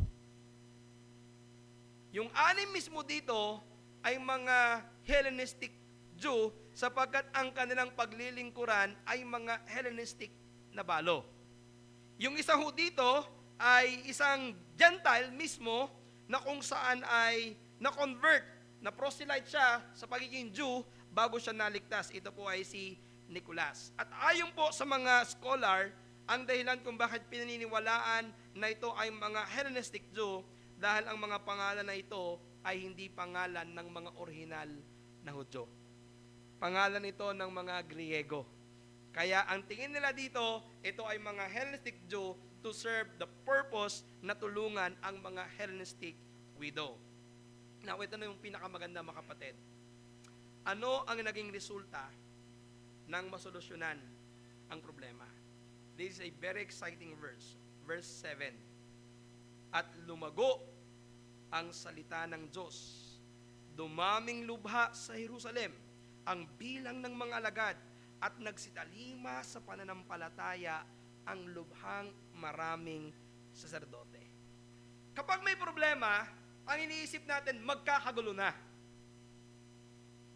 Yung 6 mismo dito ay mga Hellenistic Jew sapagkat ang kanilang paglilingkuran ay mga Hellenistic na balo. Yung isa ho dito ay isang Gentile mismo na kung saan ay na-convert, na proselyte siya sa pagiging Jew bago siya naligtas. Ito po ay si Nicolas. At ayon po sa mga scholar, ang dahilan kung bakit pinaniniwalaan na ito ay mga Hellenistic Jew dahil ang mga pangalan na ito ay hindi pangalan ng mga orihinal na Hudyo. Pangalan ito ng mga Griego. Kaya ang tingin nila dito, ito ay mga Hellenistic Jew to serve the purpose na tulungan ang mga Hellenistic widow. Now, ito na yung pinakamaganda mga kapatid. Ano ang naging resulta ng masolusyonan ang problema? This is a very exciting verse. Verse 7. At lumago ang salita ng Diyos. Dumaming lubha sa Jerusalem ang bilang ng mga alagad at nagsitalima sa pananampalataya ang lubhang maraming saserdote. Kapag may problema, ang iniisip natin, magkakagulo na.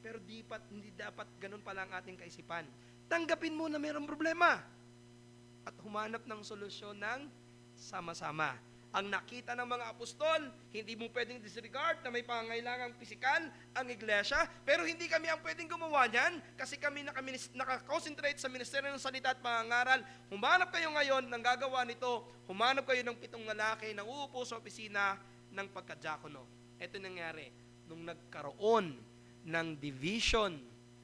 Pero hindi dapat ganun pala ang ating kaisipan. Tanggapin mo na mayroong problema at humanap ng solusyon ng sama-sama. Ang nakita ng mga apostol, hindi mo pwedeng disregard na may pangangailangang pisikal ang iglesia, pero hindi kami ang pwedeng gumawa niyan kasi kami nakakonsentrate sa ministeryo ng salita at pangangaral. Humanap kayo ngayon ng gagawa nito, humanap kayo ng 7 lalaki na uupo sa opisina ng pagkadiakono. Ito nangyari nung nagkaroon ng division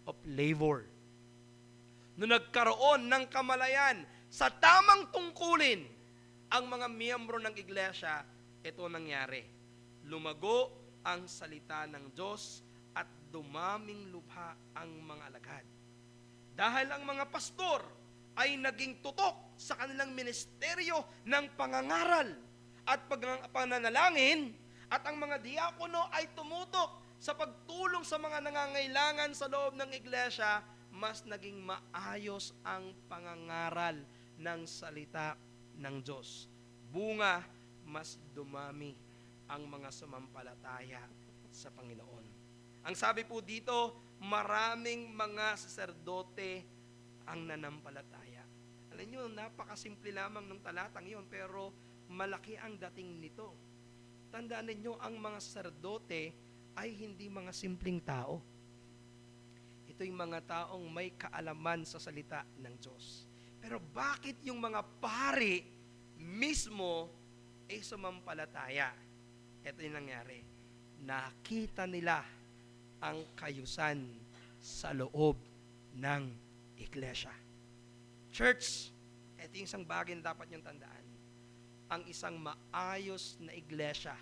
of labor. Nung nagkaroon ng kamalayan sa tamang tungkulin ang mga miyembro ng iglesia, ito nangyari. Lumago ang salita ng Diyos at dumaming lubha ang mga alagad. Dahil ang mga pastor ay naging tutok sa kanilang ministeryo ng pangangaral at pananalangin, at ang mga diakono ay tumutok sa pagtulong sa mga nangangailangan sa loob ng iglesia, mas naging maayos ang pangangaral ng salita ng Diyos. Bunga, mas dumami ang mga sumampalataya sa Panginoon. Ang sabi po dito, maraming mga saserdote ang nanampalataya. Alam niyo, napakasimple lamang ng talatang iyon, pero malaki ang dating nito. Tandaan ninyo, ang mga saserdote ay hindi mga simpleng tao. Ito'y mga taong may kaalaman sa salita ng Diyos. Pero bakit yung mga pari mismo ay sumampalataya? Ito yung nangyari. Nakita nila ang kayusan sa loob ng iglesia. Church, ito yung isang bagay na dapat niyong tandaan. Ang isang maayos na iglesia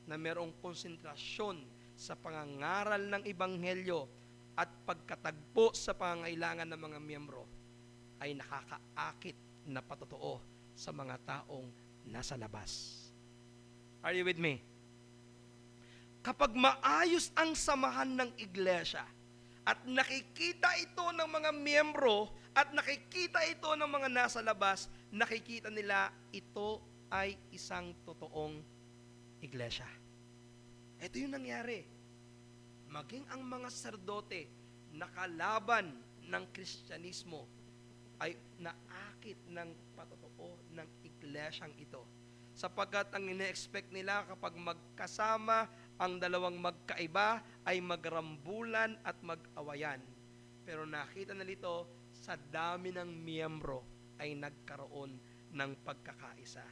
na merong konsentrasyon sa pangangaral ng Ebanghelyo at pagkatagpo sa pangangailangan ng mga miyembro ay nakakaakit na patotoo sa mga taong nasa labas. Are you with me? Kapag maayos ang samahan ng iglesia at nakikita ito ng mga miyembro at nakikita ito ng mga nasa labas, nakikita nila ito ay isang totoong iglesia. Ito yung nangyari. Maging ang mga saserdote nakalaban ng Kristyanismo ay naakit ng patotoo ng iglesyang ito. Sapagkat ang ine-expect nila kapag magkasama ang dalawang magkaiba ay magrambulan at mag-awayan. Pero nakita na nito, sa dami ng miyembro ay nagkaroon ng pagkakaisa.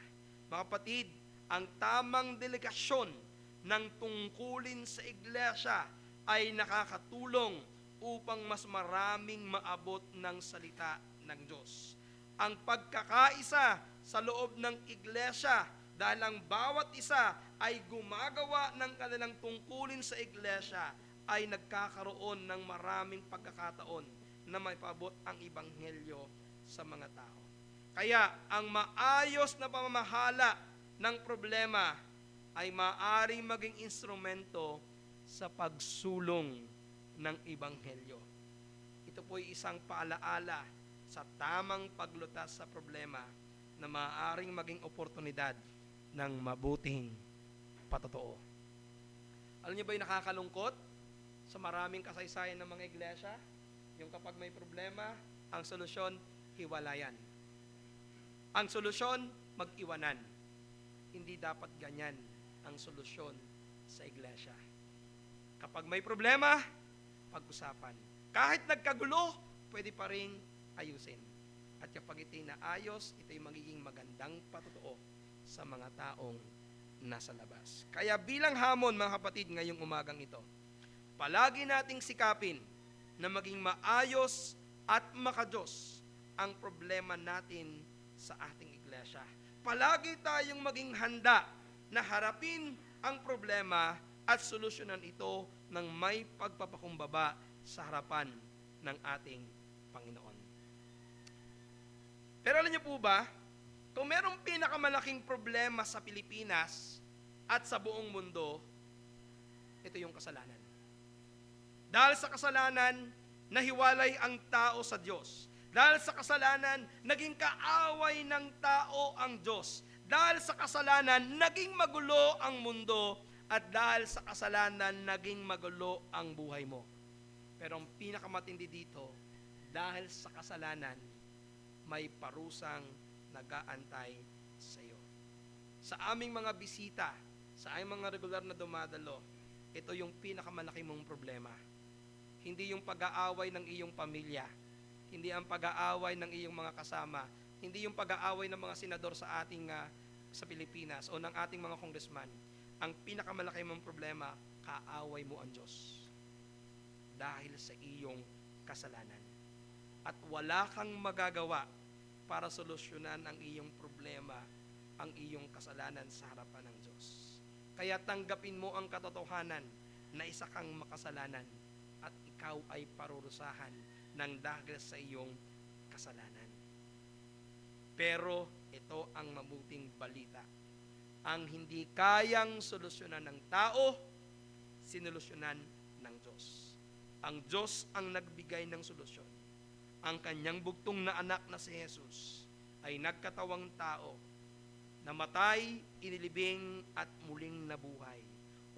Mga kapatid, ang tamang delegasyon ng tungkulin sa iglesia ay nakakatulong upang mas maraming maabot ng salita ng Diyos. Ang pagkakaisa sa loob ng iglesia, dahil ang bawat isa ay gumagawa ng kanilang tungkulin sa iglesia, ay nagkakaroon ng maraming pagkakataon na maipaabot ang Ebanghelyo sa mga tao. Kaya ang maayos na pamamahala ng problema ay maaaring maging instrumento sa pagsulong ng Ebanghelyo. Ito po ay isang paalaala sa tamang paglutas sa problema na maaaring maging oportunidad ng mabuting patotoo. Alam niyo ba yung nakakalungkot sa maraming kasaysayan ng mga iglesia? Yung kapag may problema, ang solusyon, hiwalayan. Ang solusyon, mag-iwanan. Hindi dapat ganyan ang solusyon sa iglesia. Kapag may problema, pag-usapan. Kahit nagkagulo, pwede pa rin ayusin. At kapag ito'y naayos, ito'y magiging magandang patotoo sa mga taong nasa labas. Kaya bilang hamon, mga kapatid, ngayong umagang ito, palagi nating sikapin na maging maayos at makadiyos ang problema natin sa ating iglesia. Palagi tayong maging handa na harapin ang problema at solusyonan ito ng may pagpapakumbaba sa harapan ng ating Panginoon. Pero alam niyo po ba, kung merong pinakamalaking problema sa Pilipinas at sa buong mundo, ito yung kasalanan. Dahil sa kasalanan, nahiwalay ang tao sa Diyos. Dahil sa kasalanan, naging kaaway ng tao ang Diyos. Dahil sa kasalanan, naging magulo ang mundo. At dahil sa kasalanan, naging magulo ang buhay mo. Pero ang pinakamatindi dito, dahil sa kasalanan, may parusang nag-aantay sa iyo. Sa aming mga bisita, sa aming mga regular na dumadalo, ito yung pinakamalaki mong problema. Hindi yung pag-aaway ng iyong pamilya, hindi ang pag-aaway ng iyong mga kasama, hindi yung pag-aaway ng mga senador sa ating sa Pilipinas o ng ating mga congressman. Ang pinakamalaki mong problema, kaaway mo ang Diyos dahil sa iyong kasalanan. At wala kang magagawa para solusyonan ang iyong problema, ang iyong kasalanan sa harapan ng Diyos. Kaya tanggapin mo ang katotohanan na isa kang makasalanan at ikaw ay parurusahan ng dahil sa iyong kasalanan. Pero ito ang mabuting balita. Ang hindi kayang solusyonan ng tao, sinolusyonan ng Diyos. Ang Diyos ang nagbigay ng solusyon. Ang kanyang bugtong na anak na si Jesus ay nagkatawang tao, namatay, inilibing at muling nabuhay,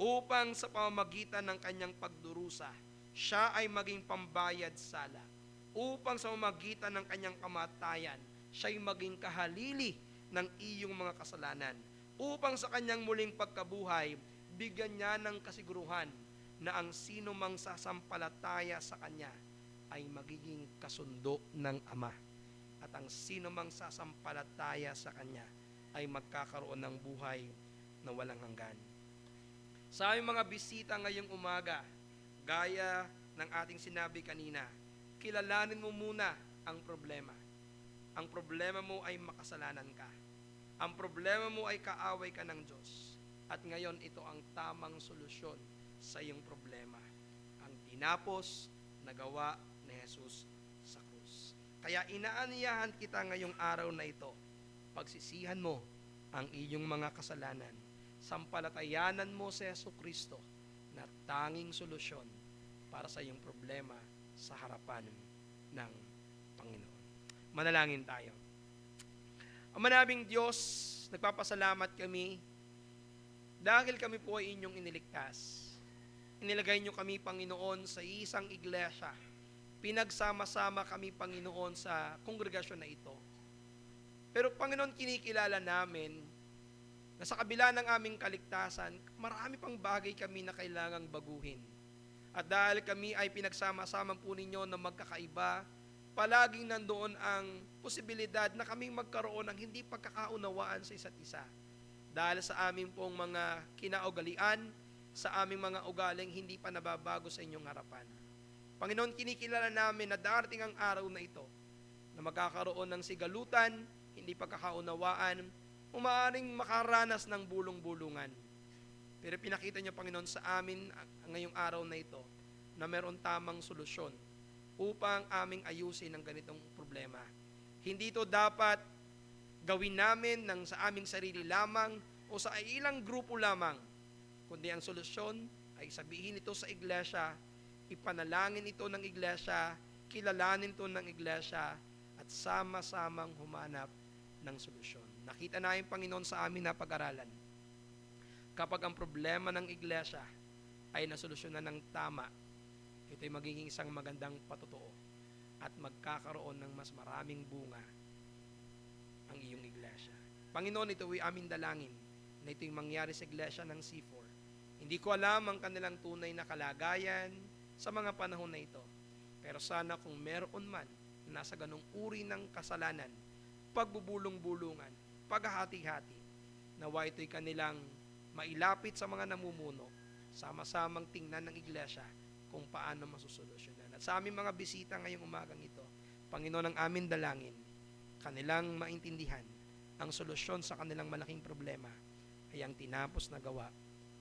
upang sa pamamagitan ng kanyang pagdurusa, siya ay maging pambayad sala, upang sa pamamagitan ng kanyang kamatayan, siya ay maging kahalili ng iyong mga kasalanan, upang sa kanyang muling pagkabuhay, bigyan niya ng kasiguruhan na ang sino mang sasampalataya sa kanya ay magiging kasundo ng Ama. At ang sino mang sasampalataya sa kanya ay magkakaroon ng buhay na walang hanggan. Sa aming mga bisita ngayong umaga, gaya ng ating sinabi kanina, kilalanin mo muna ang problema. Ang problema mo ay makasalanan ka. Ang problema mo ay kaaway ka ng Diyos. At ngayon ito ang tamang solusyon sa iyong problema. Ang tinapos na gawa ni Jesus sa krus. Kaya inaaniyahan kita ngayong araw na ito, pagsisihan mo ang iyong mga kasalanan, sampalatayanan mo si Jesucristo na tanging solusyon para sa iyong problema sa harapan ng Panginoon. Manalangin tayo. Ama naming Diyos, nagpapasalamat kami dahil kami po ay inyong iniligtas. Inilagay niyo kami, Panginoon, sa isang iglesia. Pinagsama-sama kami, Panginoon, sa kongregasyon na ito. Pero, Panginoon, kinikilala namin na sa kabila ng aming kaligtasan, marami pang bagay kami na kailangang baguhin. At dahil kami ay pinagsama-sama po ninyo na magkakaiba, palaging nandoon ang posibilidad na kaming magkaroon ng hindi pagkakaunawaan sa isa't isa. Dahil sa aming pong mga kinaugalian, sa aming mga ugaling hindi pa nababago sa inyong harapan. Panginoon, kinikilala namin na darating ang araw na ito na magkakaroon ng sigalutan, hindi pagkakaunawaan, umaaring makaranas ng bulong-bulungan. Pero pinakita niyo, Panginoon, sa amin ngayong araw na ito na meron tamang solusyon upang aming ayusin ang ganitong problema. Hindi ito dapat gawin namin sa aming sarili lamang o sa ilang grupo lamang, kundi ang solusyon ay sabihin ito sa iglesia, ipanalangin ito ng iglesia, kilalanin ito ng iglesia, at sama-samang humanap ng solusyon. Nakita namin, Panginoon, sa amin na pag-aralan, kapag ang problema ng iglesia ay nasolusyonan ng tama, ito ay magiging isang magandang patotoo at magkakaroon ng mas maraming bunga ang iyong iglesia. Panginoon, ito ay aming dalangin na ito'y mangyari sa iglesia ng C4. Hindi ko alam ang kanilang tunay na kalagayan sa mga panahon na ito. Pero sana kung meron man na nasa ganong uri ng kasalanan, pagbubulong-bulungan, paghahati-hati, nawa ito'y kanilang mailapit sa mga namumuno, sama-samang tingnan ng iglesia kung paano masusolusyonan. At sa aming mga bisita ngayong umagang ito, Panginoon, ang amin dalangin, kanilang maintindihan ang solusyon sa kanilang malaking problema ay ang tinapos na gawa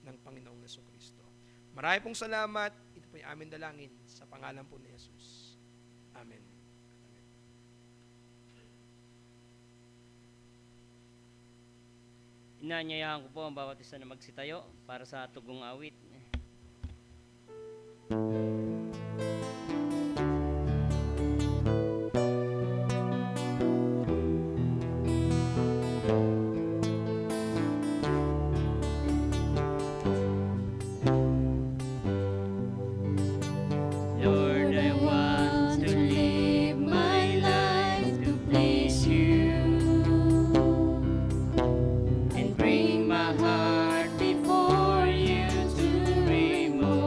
ng Panginoong Jesucristo. Marami pong salamat. Ito po ay amin dalangin sa pangalan po ni Jesus. Amen. Inaanyayahan ko po ang bawat isa na magsitayo para sa tugong awit. Lord, I want to live my life to please you and bring my heart before you to remove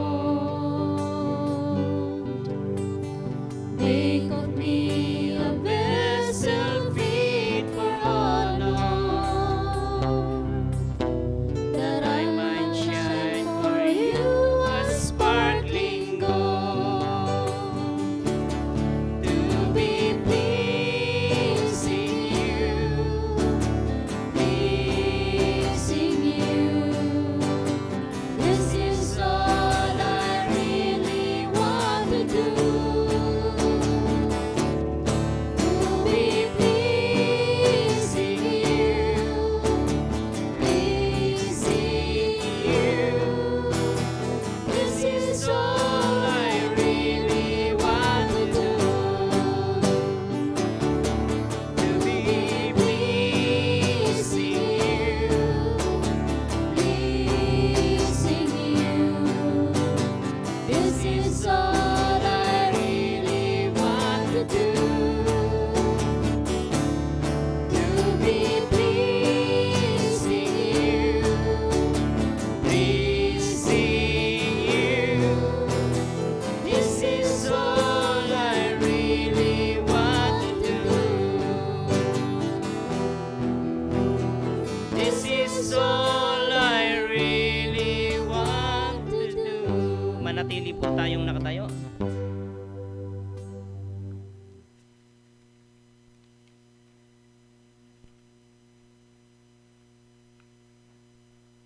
manatili po tayong nakatayo.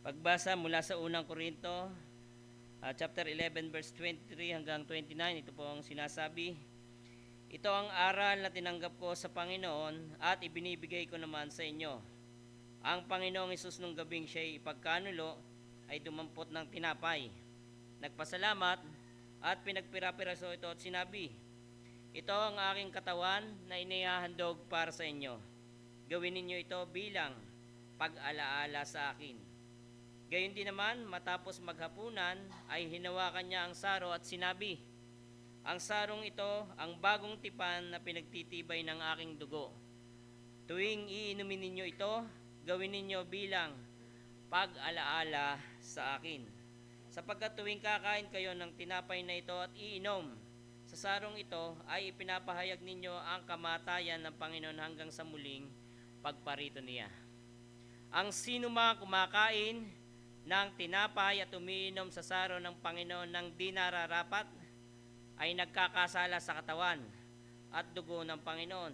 Pagbasa mula sa unang Korinto, chapter 11 verse 23 hanggang 29, ito po ang sinasabi. Ito ang aral na tinanggap ko sa Panginoon at ibinibigay ko naman sa inyo. Ang Panginoong Hesus nung gabing siya'y ipagkanulo ay dumampot ng tinapay. Nagpasalamat at pinagpira-piraso ito at sinabi, ito ang aking katawan na inihahandog para sa inyo. Gawin ninyo ito bilang pag-alaala sa akin. Gayon din naman, matapos maghapunan, ay hinawakan niya ang saro at sinabi, ang sarong ito, ang bagong tipan na pinagtitibay ng aking dugo. Tuwing iinumin ninyo ito, gawin ninyo bilang pag-alaala sa akin. Sapagkat tuwing kakain kayo ng tinapay na ito at iinom, sa sarong ito ay ipinapahayag ninyo ang kamatayan ng Panginoon hanggang sa muling pagparito niya. Ang sino mang kumakain ng tinapay at umiinom sa saro ng Panginoon ng di nararapat ay nagkakasala sa katawan at dugo ng Panginoon.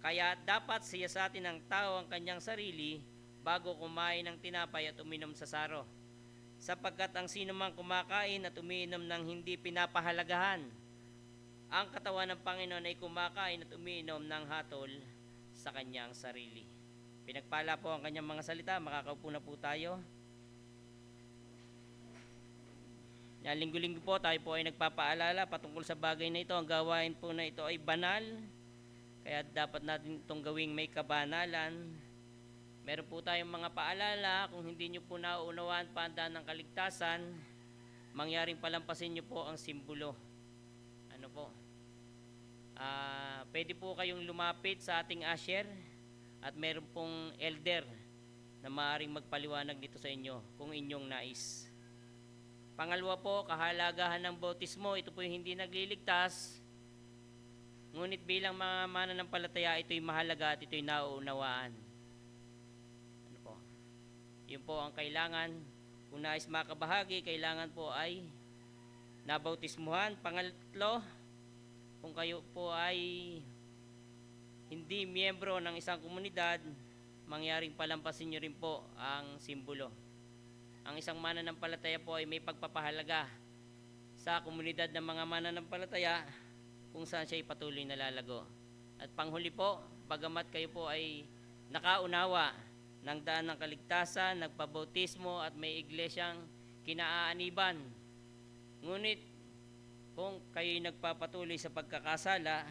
Kaya dapat siyasatin ng tao ang kanyang sarili bago kumain ng tinapay at uminom sa saro. Sapagkat ang sino mang kumakain at umiinom ng hindi pinapahalagahan, ang katawan ng Panginoon ay kumakain at umiinom ng hatol sa kanyang sarili. Pinagpala po ang kanyang mga salita, makakaupo na po tayo. Yan, linggo-linggo po tayo po ay nagpapaalala patungkol sa bagay na ito. Ang gawain po na ito ay banal, kaya dapat natin itong gawing may kabanalan. Meron po tayong mga paalala, kung hindi nyo po nauunawaan pa ang daan ng kaligtasan, mangyaring palampasin nyo po ang simbolo. Ano po? Pwede po kayong lumapit sa ating usher at meron pong elder na maaaring magpaliwanag dito sa inyo kung inyong nais. Pangalawa po, kahalagahan ng bautismo. Ito po yung hindi nagliligtas. Ngunit bilang mga mananampalataya, ito'y mahalaga at ito'y nauunawaan. Ano po? Yun po ang kailangan. Kung nais makabahagi, kailangan po ay nabautismuhan. Pangatlo, kung kayo po ay hindi miyembro ng isang komunidad, mangyaring palampasin nyo rin po ang simbolo. Ang isang mananampalataya po ay may pagpapahalaga sa komunidad ng mga mananampalataya kung saan siya ay patuloy na lalago. At panghuli po, bagamat kayo po ay nakaunawa ng daan ng kaligtasan, nagpabautismo at may iglesyang kinaaaniban, ngunit kung kayo'y nagpapatuloy sa pagkakasala,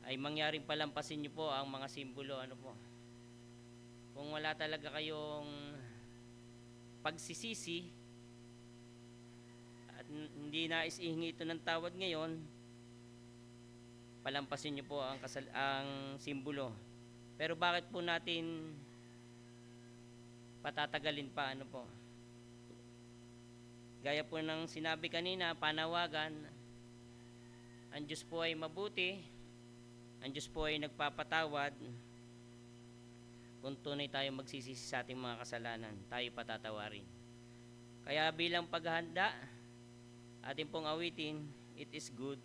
ay mangyaring palampasin niyo po ang mga simbolo. Ano po? Kung wala talaga kayong pagsisisi at hindi nais ihingi ito ng tawad ngayon, palampasin niyo po ang simbolo. Pero bakit po natin patatagalin pa? Ano po? Gaya po ng sinabi kanina, panawagan, ang Diyos po ay mabuti, ang Diyos po ay nagpapatawad. Kung tunay tayo magsisisi sa ating mga kasalanan, tayo patatawarin. Kaya bilang paghahanda, ating pong awitin, it is good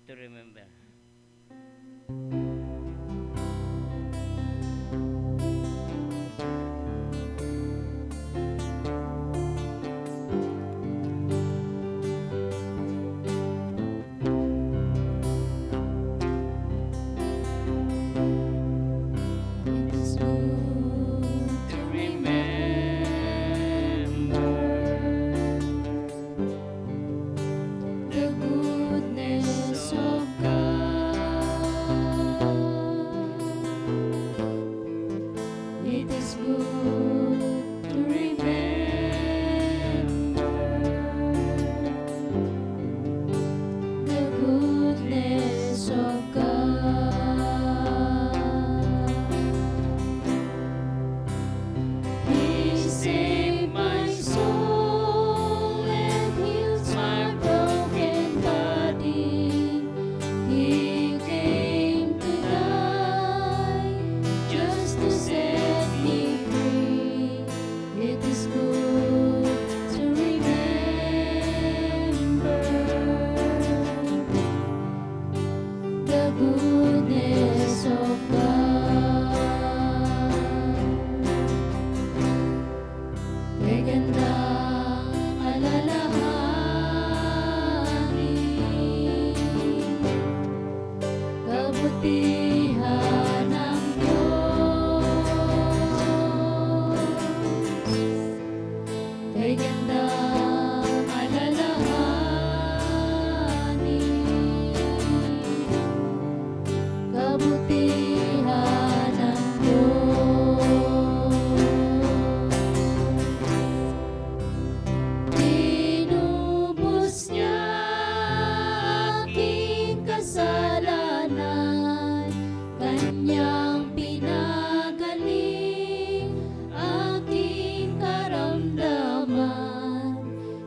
to remember. It is good To remember the goodness of God.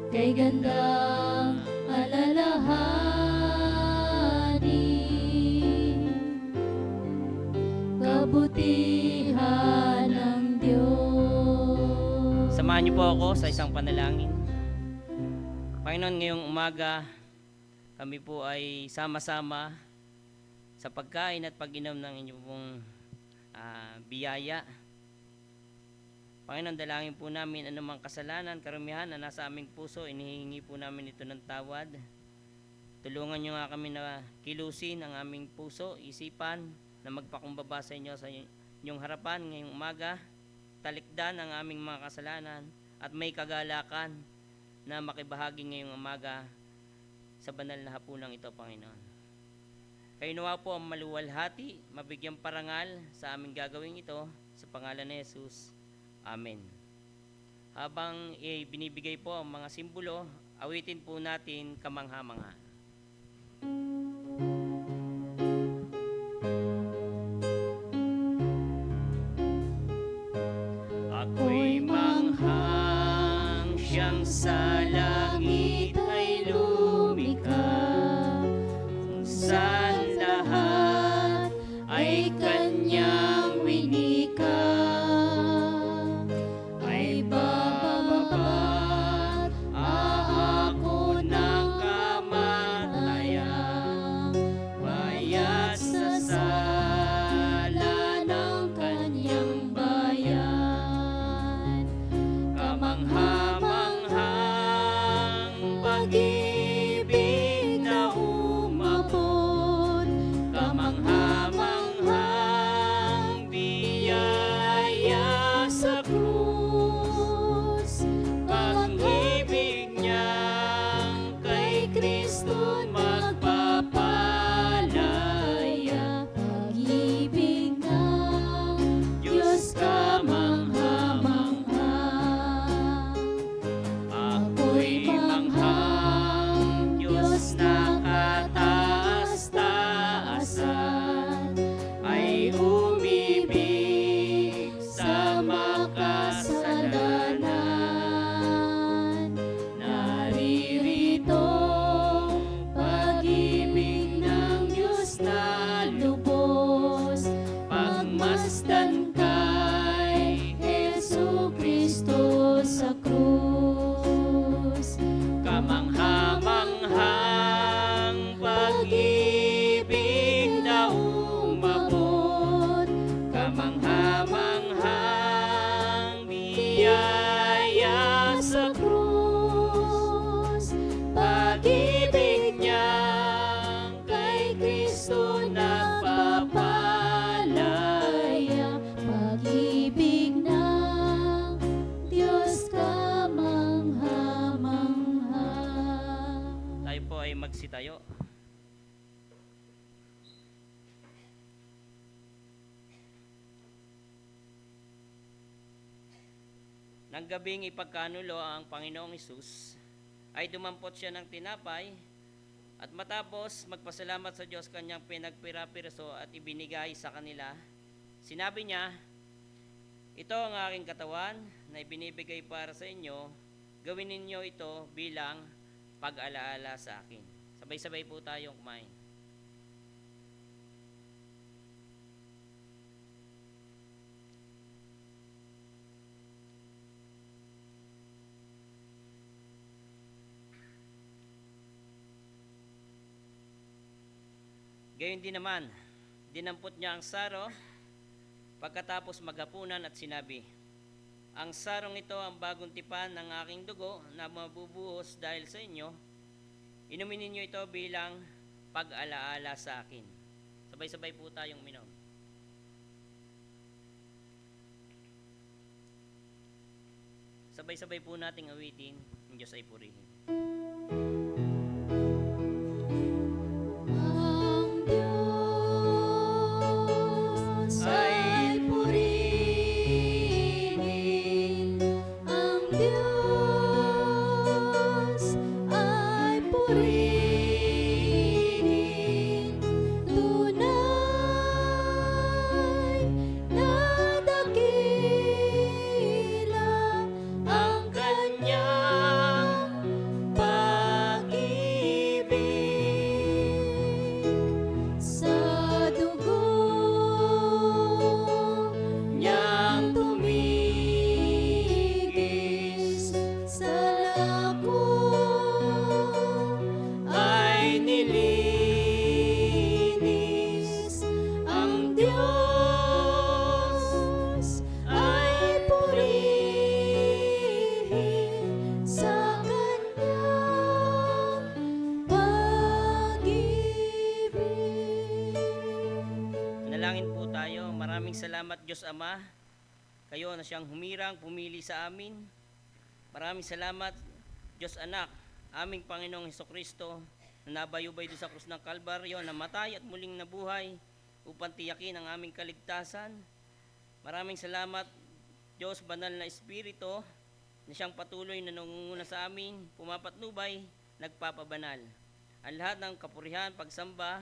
kay gandang alalahanin, kabutihan ng Diyos. Samahan niyo po ako sa isang panalangin. Panginoon, ngayong umaga, kami po ay sama-sama sa pagkain at pag-inom ng inyong pong biyaya. Panginoon, dalangin po namin anumang kasalanan, karumihan na nasa aming puso, inihingi po namin ito ng tawad. Tulungan niyo nga kami na kilusin ang aming puso, isipan, na magpakumbaba sa inyo sa inyong harapan ngayong umaga. Talikdan ang aming mga kasalanan at may kagalakan na makibahagi ngayong umaga sa banal na hapunan ito, Panginoon. Kayo nawa po ang maluwalhati, mabigyang parangal sa aming gagawin ito, sa pangalan ni Jesus. Amen. Habang binibigay po ang mga simbolo, awitin po natin Kamangha-mangha. Ako'y manghang siyang sa langit ay lumikha, kung saan lahat ay kanyang winika, ay bababat ahako ng kamatayan, bayad sa sala ng kanyang bayan. Kamangha-manghang pag-ibig na umabot, kamangha-manghang biyaya sa krus, pag-ibig niyang kay Kristo magpapalaya, Pag-ibig ng Diyos kamangha-mangha. Ako'y manghang Diyos na kataas-taasan, ay umibig sa makasalanan. Naririto pag-ibig ng Diyos na lubos, pagmasdan kay Jesucristo sa krus. Kamangha-manghang pag-ibig na umabot, kamangha-manghang biyaya sa krus, pag-ibig niyang kay Kristo nagpapalaya, Pag-ibig ng Diyos kamangha-mangha. Tayo po ay magsitayo. Nang gabing ipagkanulo ang Panginoong Hesus, ay dumampot siya ng tinapay, at matapos magpasalamat sa Diyos kanyang pinagpira-piraso at ibinigay sa kanila, sinabi niya, ito ang aking katawan na ibinibigay para sa inyo, gawin ninyo ito bilang pag-alaala sa akin. Sabay-sabay po tayong kumain. Gayon din naman, dinampot niya ang saro pagkatapos maghapunan at sinabi, ang sarong ito ang bagong tipan ng aking dugo na mabubuhos dahil sa inyo. Inumin ninyo ito bilang pag-alaala sa akin. Sabay-sabay po tayong minom. Sabay-sabay po nating awitin, ang Diyos ay purihin. Ang Diyos ay purihin, ang Diyos ay purihin, tunay na dakila ang kanyang salamat, Diyos Ama. Kayo na siyang humirang, pumili sa amin. Maraming salamat, Diyos Anak, aming Panginoong Hesukristo, na nabayubay doon sa krus ng Kalbaryo, namatay at muling nabuhay upang tiyakin ang aming kaligtasan. Maraming salamat, Diyos Banal na Espiritu, na siyang patuloy na nangunguna sa amin, pumapatnubay, nagpapabanal. Ang lahat ng kapurihan, pagsamba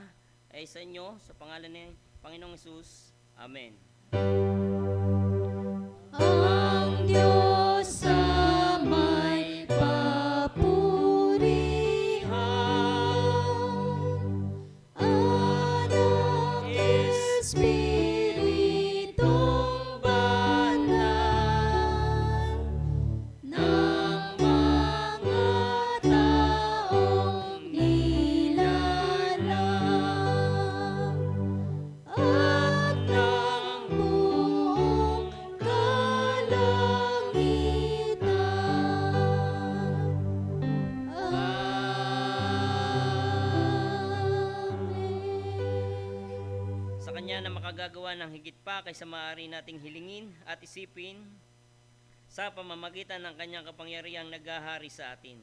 ay sa inyo, sa pangalan ni Panginoong Hesus. Amen. Ang Diyos sa may papurihan, Anak, Espiritong Banal, ng mga taong nilalang, at ng buong kalangitan. Sa Kanya na makagagawa ng higit pa kaysa maaari nating hilingin at isipin sa pamamagitan ng Kanyang kapangyarihang naghahari sa atin.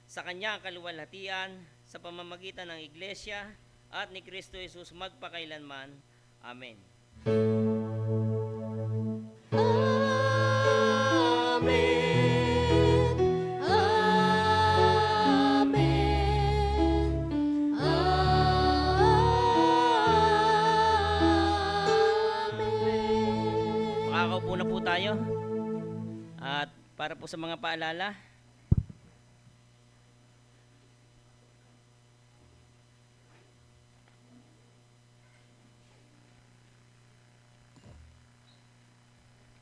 Sa Kanya ang kaluwalhatian, sa pamamagitan ng Iglesia at ni Kristo Jesus magpakailanman. Amen. Amen. Amen. Amen. Makakaupo na po tayo. At para po sa mga paalala,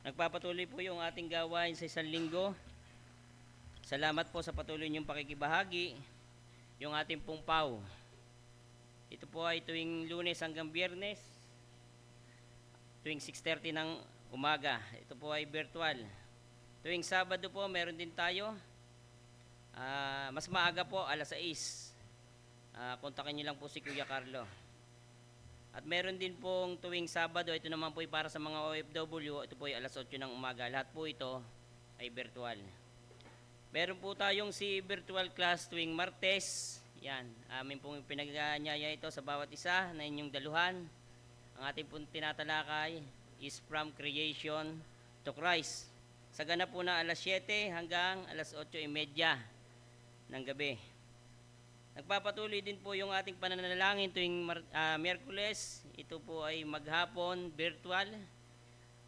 nagpapatuloy po yung ating gawain sa isang linggo. Salamat po sa patuloy niyong pakikibahagi. Yung ating pong PAW. Ito po ay tuwing Lunes hanggang Biyernes, tuwing 6:30 ng umaga. Ito po ay virtual. Tuwing Sabado po, meron din tayo. Mas maaga po, alas 6. Kontakin niyo lang po si Kuya Carlo. At meron din pong tuwing Sabado, ito naman po ay para sa mga OFW, ito po ay alas 8 ng umaga. Lahat po ito ay virtual. Meron po tayong si virtual class tuwing Martes. Yan, amin pong pinaganyaya ito sa bawat isa na inyong daluhan. Ang ating pong tinatalakay is from creation to Christ. Sa ganap po na alas 7 hanggang alas 8:30 ng gabi. Nagpapatuloy din po yung ating pananalangin tuwing Miyerkules. Ito po ay maghapon, virtual.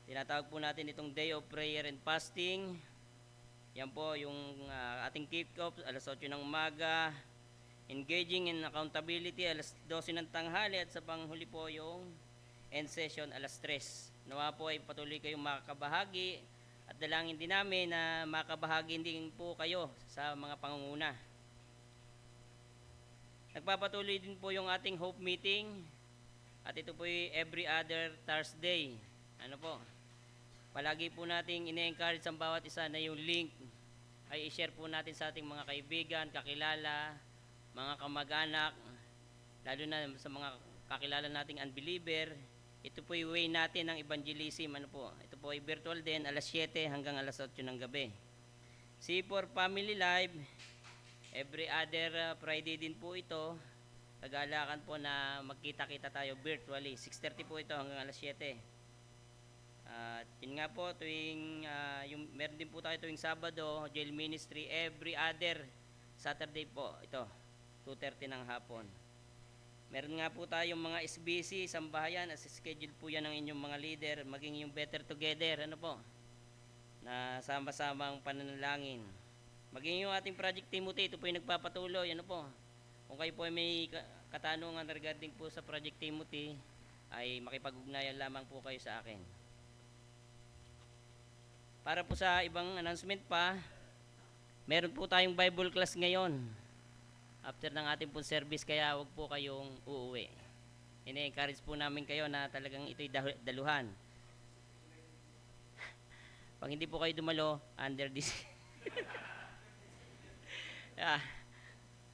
Tinatawag po natin itong Day of Prayer and Fasting. Yan po yung ating kick-off, alas 8 ng umaga. Engaging in accountability, alas 12 ng tanghali. At sa panghuli po yung end session, alas 3. Nawa po ay patuloy kayong makakabahagi. At dalangin din namin na makabahagi din po kayo sa mga pangunguna. Nagpapatuloy din po yung ating Hope Meeting. At ito po yung every other Thursday. Ano po? Palagi po nating ine-encourage ang bawat isa na yung link ay i-share po natin sa ating mga kaibigan, kakilala, mga kamag-anak, lalo na sa mga kakilala nating unbeliever. Ito po yung way natin ng evangelism. Ano po? Ito po ay virtual din, alas 7 hanggang alas 8 ng gabi. C4 Family Live, every other Friday din po ito. Kagalakan po na magkita-kita tayo virtually. 6:30 po ito hanggang alas 7. Yun nga po, meron din po tayo tuwing Sabado, Jail Ministry, every other Saturday po. Ito, 2:30 ng hapon. Meron nga po tayong mga SBC, sambahayan, as schedule po yan ng inyong mga leader, maging yung Better Together, ano po, na sama-samang pananalangin. Maging yung ating Project Timothy, ito po yung nagpapatuloy, ano po. Kung kayo po ay may katanungan regarding po sa Project Timothy, ay makipag-ugnayan lamang po kayo sa akin. Para po sa ibang announcement pa, meron po tayong Bible class ngayon. After ng ating pong service, kaya huwag po kayong uuwi. Ine-encourage po namin kayo na talagang ito'y daluhan. Pag hindi po kayo dumalo, under this.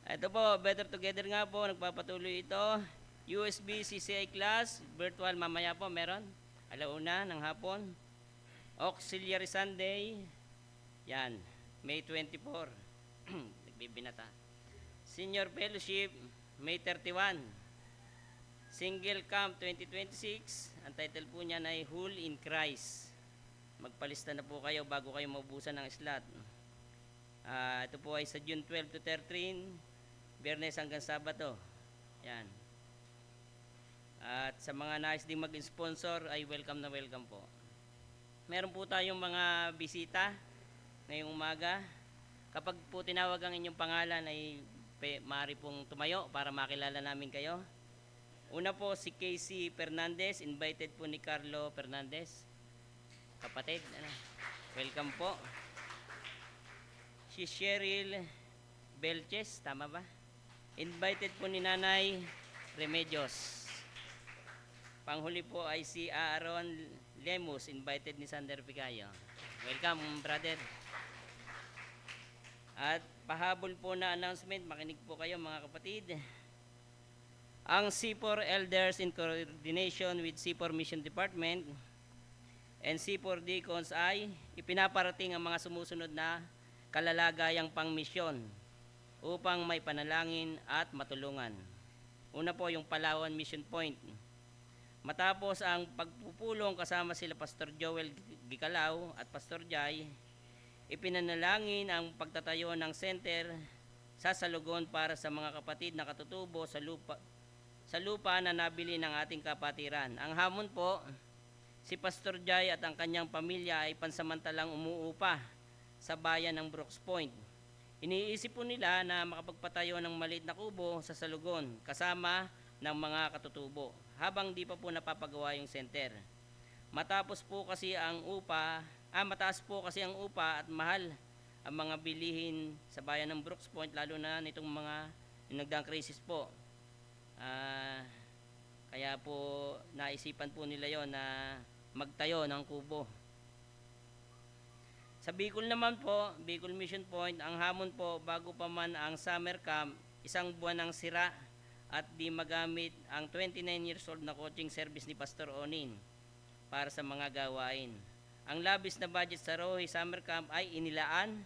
Ito po, Better Together nga po, nagpapatuloy ito. USB CCI class, virtual mamaya po meron. alauna ng hapon. Auxiliary Sunday, yan, May 24, nagbibinata. Senior Fellowship, May 31. Single Camp 2026, ang title po niya ay Whole in Christ. Magpalista na po kayo bago kayo maubusan ng slot. Ito po ay sa June 12 to 13, Biyernes hanggang Sabado. Yan. At sa mga nais ding mag-sponsor ay welcome na welcome po. Meron po tayong mga bisita ngayong umaga. Kapag po tinawag ang inyong pangalan ay maaari pong tumayo para makilala namin kayo. Una po si Casey Fernandez, invited po ni Carlo Fernandez. Kapatid, welcome po. Si Cheryl Belches, tama ba? Invited po ni Nanay Remedios. Panghuli po ay si Aaron Lemus, invited ni Sander Picayo. Welcome, brother. At pahabol po na announcement, makinig po kayo mga kapatid. Ang C4 Elders in coordination with C4 Mission Department and C4 Deacons ay ipinaparating ang mga sumusunod na kalalagayang pangmisyon upang may panalangin at matulungan. Una po yung Palawan Mission Point. Matapos ang pagpupulong kasama sila Pastor Joel Gicalao at Pastor Jai, ipinanalangin ang pagtatayo ng center sa Salugon para sa mga kapatid na katutubo sa lupa na nabili ng ating kapatiran. Ang hamon po, si Pastor Jai at ang kanyang pamilya ay pansamantalang umuupa sa bayan ng Brooks Point. Iniisip po nila na makapagpatayo ng maliit na kubo sa Salugon kasama ng mga katutubo habang di pa po napapagawa yung center. Mataas po kasi ang upa at mahal ang mga bilihin sa bayan ng Brooks Point, lalo na nitong mga nagdaang crisis po. Kaya po naisipan po nila yon na magtayo ng kubo. Sa Bicol naman po, Bicol Mission Point, ang hamon po bago pa man ang summer camp, isang buwan ng sira at di magamit ang 29 years old na coaching service ni Pastor Onin para sa mga gawain. Ang labis na budget sa Rohi Summer Camp ay inilaan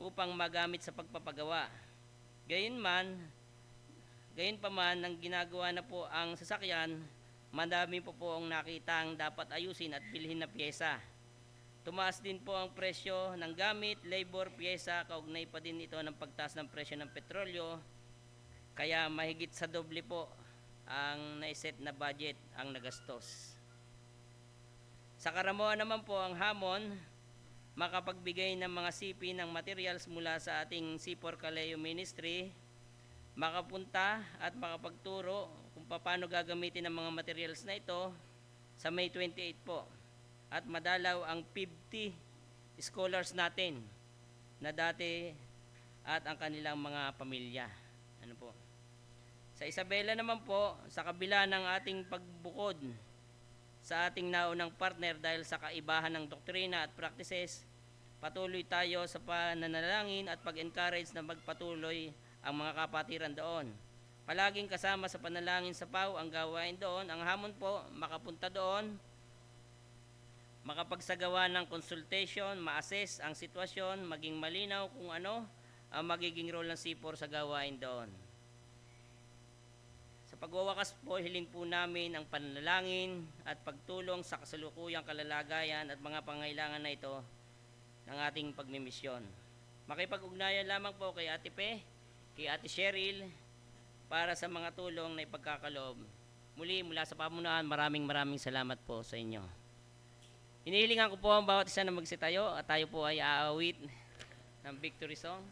upang magamit sa pagpapagawa. Gayunpaman, nang ginagawa na po ang sasakyan, madami po ang nakitang dapat ayusin at bilhin na pyesa. Tumaas din po ang presyo ng gamit, labor, pyesa, kaugnay pa din ito ng pagtaas ng presyo ng petrolyo, kaya mahigit sa doble po ang naiset na budget ang nagastos. Sa Karamoa naman po ang hamon, makapagbigay ng mga CP ng materials mula sa ating C4 Kaleo Ministry, makapunta at makapagturo kung paano gagamitin ang mga materials na ito sa May 28 po. At madalaw ang 50 scholars natin na dati at ang kanilang mga pamilya. Ano po? Sa Isabela naman po, sa kabila ng ating pagbukod sa ating naunang partner dahil sa kaibahan ng doktrina at practices, patuloy tayo sa pananalangin at pag-encourage na magpatuloy ang mga kapatiran doon. Palaging kasama sa panalangin sa PAW ang gawain doon. Ang hamon po, makapunta doon, makapagsagawa ng consultation, ma-assess ang sitwasyon, maging malinaw kung ano ang magiging role ng C4 sa gawain doon. Sa pagwawakas po, hiling po namin ang panalangin at pagtulong sa kasalukuyang kalalagayan at mga pangailangan na ito ng ating pagmimisyon. Makipag-ugnayan lamang po kay Ate Pe, kay Ate Cheryl, para sa mga tulong na ipagkakaloob. Muli, mula sa pamunuan, maraming salamat po sa inyo. Hinihilingan ko po ang bawat isa na magsitayo at tayo po ay aawit ng victory song.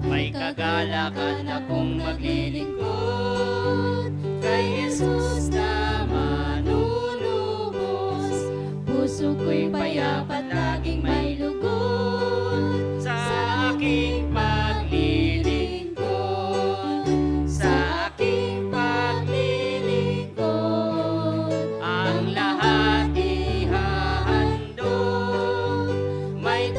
May kagalakan akong maglilingkod kay Jesus na manunubos. Puso ko'y payapat, laging may lugod Sa aking paglilingkod, sa aking paglilingkod, ang lahat ihahandog. May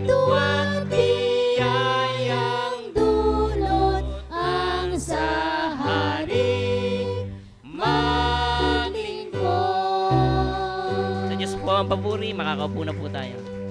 Espiritu at biyayang dulot ang sa hari maglingkod. Sa Diyos po ang papuri, makakaupo na po tayo.